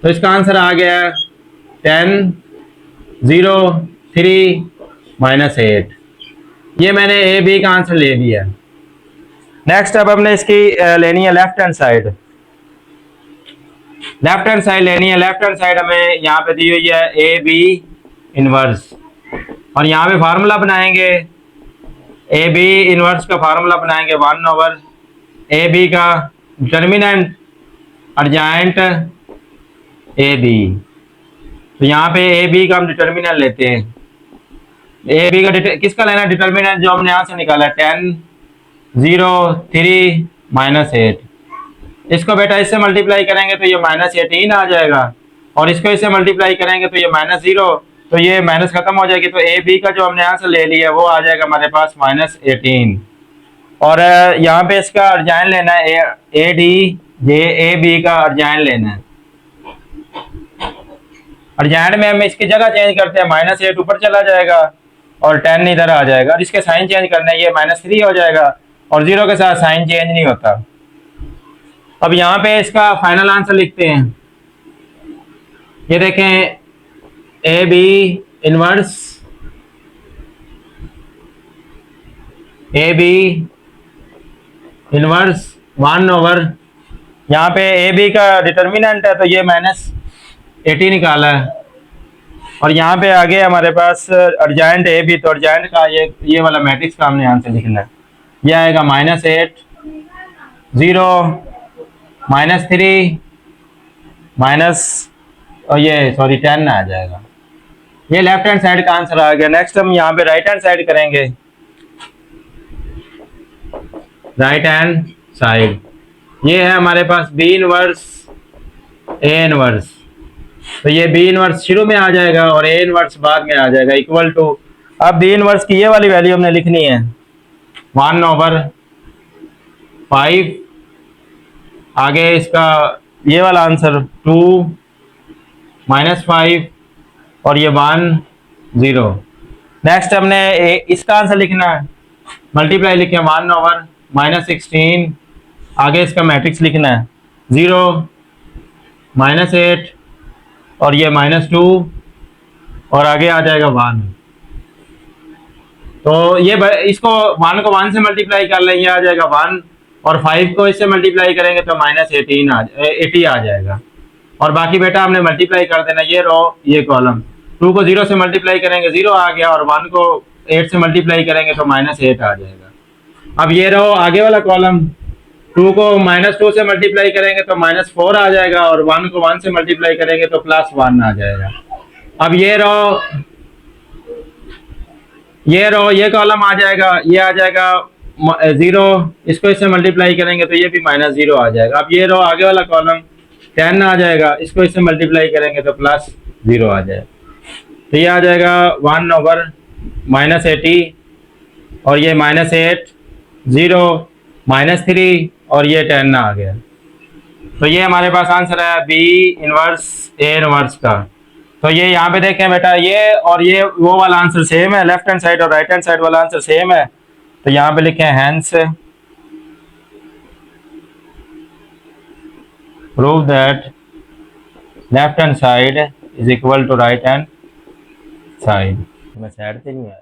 तो इसका आंसर आ गया 10 0 3 -8। ये मैंने ए बी का आंसर ले लिया। नेक्स्ट अब हमने इसकी लेनी है left hand side. Left hand side लेनी है। लेफ्ट हैंड साइड हमें यहाँ पे दी हुई है ए बी इनवर्स और यहाँ पे फार्मूला बनाएंगे ए बी इनवर्स का फार्मूला बनाएंगे 1/ए बी का डिटर्मिनेंट अर्जाइंट ए बी। तो यहाँ पे ए बी का हम डिटर्मिनेंट लेते हैं। ए बी का किसका लेना है डिटर्मिनेंट जो हमने यहाँ से निकाला 10 0 3 -8। इसको बेटा इससे मल्टीप्लाई करेंगे तो ये -18 आ जाएगा और इसको इससे मल्टीप्लाई करेंगे तो ये -0, तो ये माइनस खत्म हो जाएगी। तो ए बी का जो हमने यहाँ से ले लिया वो आ जाएगा हमारे पास -18। और यहाँ पे इसका अर्जाइन लेना है ए डी जे ए बी का अर्जाइन लेना है। अर्जाइन में हम इसकी जगह चेंज करते हैं, -8 ऊपर चला जाएगा और 10 इधर आ जाएगा और इसके साइन चेंज करना है, ये -3 हो जाएगा और 0 के साथ साइन चेंज नहीं होता। अब यहाँ पे इसका फाइनल आंसर लिखते हैं। ये देखें A B inverse A B inverse 1/, यहाँ पे ए बी का डिटर्मिनेंट है तो ये -18 निकाला है और यहाँ पे आगे हमारे पास अर्जेंट ए बी, तो अर्जेंट का ये वाला मैट्रिक्स का हमने आंसर लिखना है। ये आएगा -8 0 -3 और ये 10 आ जाएगा। ये लेफ्ट हैंड साइड का आंसर आ गया। नेक्स्ट हम यहाँ पे राइट हैंड साइड करेंगे। राइट हैंड साइड ये है हमारे पास बी इनवर्स ए इनवर्स, तो ये बी इनवर्स शुरू में आ जाएगा और ए इनवर्स बाद में आ जाएगा इक्वल टू अब बी इनवर्स की ये वाली वैल्यू हमने लिखनी है 1/5, आगे इसका ये वाला आंसर 2 -5 और ये 1 0। नेक्स्ट हमने इसका आंसर लिखना है, मल्टीप्लाई लिखे 1/-16, आगे इसका मैट्रिक्स लिखना है 0 -8 और ये -2 और आगे आ जाएगा 1। तो ये इसको 1 को 1 से मल्टीप्लाई कर लें, ये आ जाएगा 1 और 5 को इससे मल्टीप्लाई करेंगे तो -80 आ जाएगा। और बाकी बेटा हमने मल्टीप्लाई कर देना, ये रो ये कॉलम। 2 को 0 से मल्टीप्लाई करेंगे 0 आ गया और 1 को 8 से मल्टीप्लाई करेंगे तो -8 आ जाएगा। अब ये रो आगे वाला कॉलम, 2 को -2 से मल्टीप्लाई करेंगे तो -4 आ जाएगा और 1 को 1 से मल्टीप्लाई करेंगे तो +1 आ जाएगा। अब ये ये कॉलम आ जाएगा, ये आ जाएगा 0, इसको इससे मल्टीप्लाई करेंगे तो ये भी -0 आ जाएगा। अब ये आगे वाला कॉलम 10 आ जाएगा, इसको इससे मल्टीप्लाई करेंगे तो +0 आ जाएगा। तो ये आ जाएगा 1/-80 और ये -8 0 -3 और ये 10 आ गया। तो ये हमारे पास आंसर है बी इनवर्स ए इनवर्स का। तो ये यहाँ पे देखें बेटा, ये और ये वो वाला आंसर सेम है, लेफ्ट हैंड साइड और राइट हैंड साइड वाला आंसर सेम है। तो यहाँ पे लिखें hence prove that left hand side is equal to right hand side. मैं साइड से नहीं आया,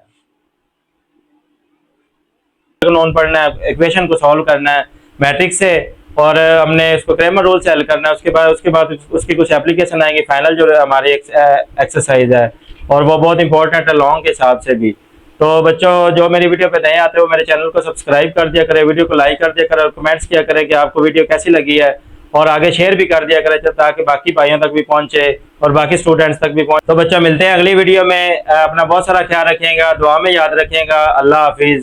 नोन पढ़ना है, इक्वेशन को सॉल्व करना है मैट्रिक्स से और हमने इसको क्रेमर रूल से हल करना है। उसके बाद उसकी कुछ एप्लीकेशन आएंगी, फाइनल जो हमारी एक्सरसाइज है और वो बहुत इंपॉर्टेंट है लॉन्ग के हिसाब से भी। तो बच्चों जो मेरी वीडियो पे नए आते हो मेरे चैनल को सब्सक्राइब कर दिया करें, वीडियो को लाइक कर दिया करें और कमेंट्स किया करें कि आपको वीडियो कैसी लगी है और आगे शेयर भी कर दिया करें ताकि बाकी भाइयों तक भी पहुंचे और बाकी स्टूडेंट्स तक भी पहुंचे। तो बच्चों मिलते हैं अगली वीडियो में, अपना बहुत सारा ख्याल रखिएगा, दुआ में याद रखिएगा। अल्लाह हाफिज।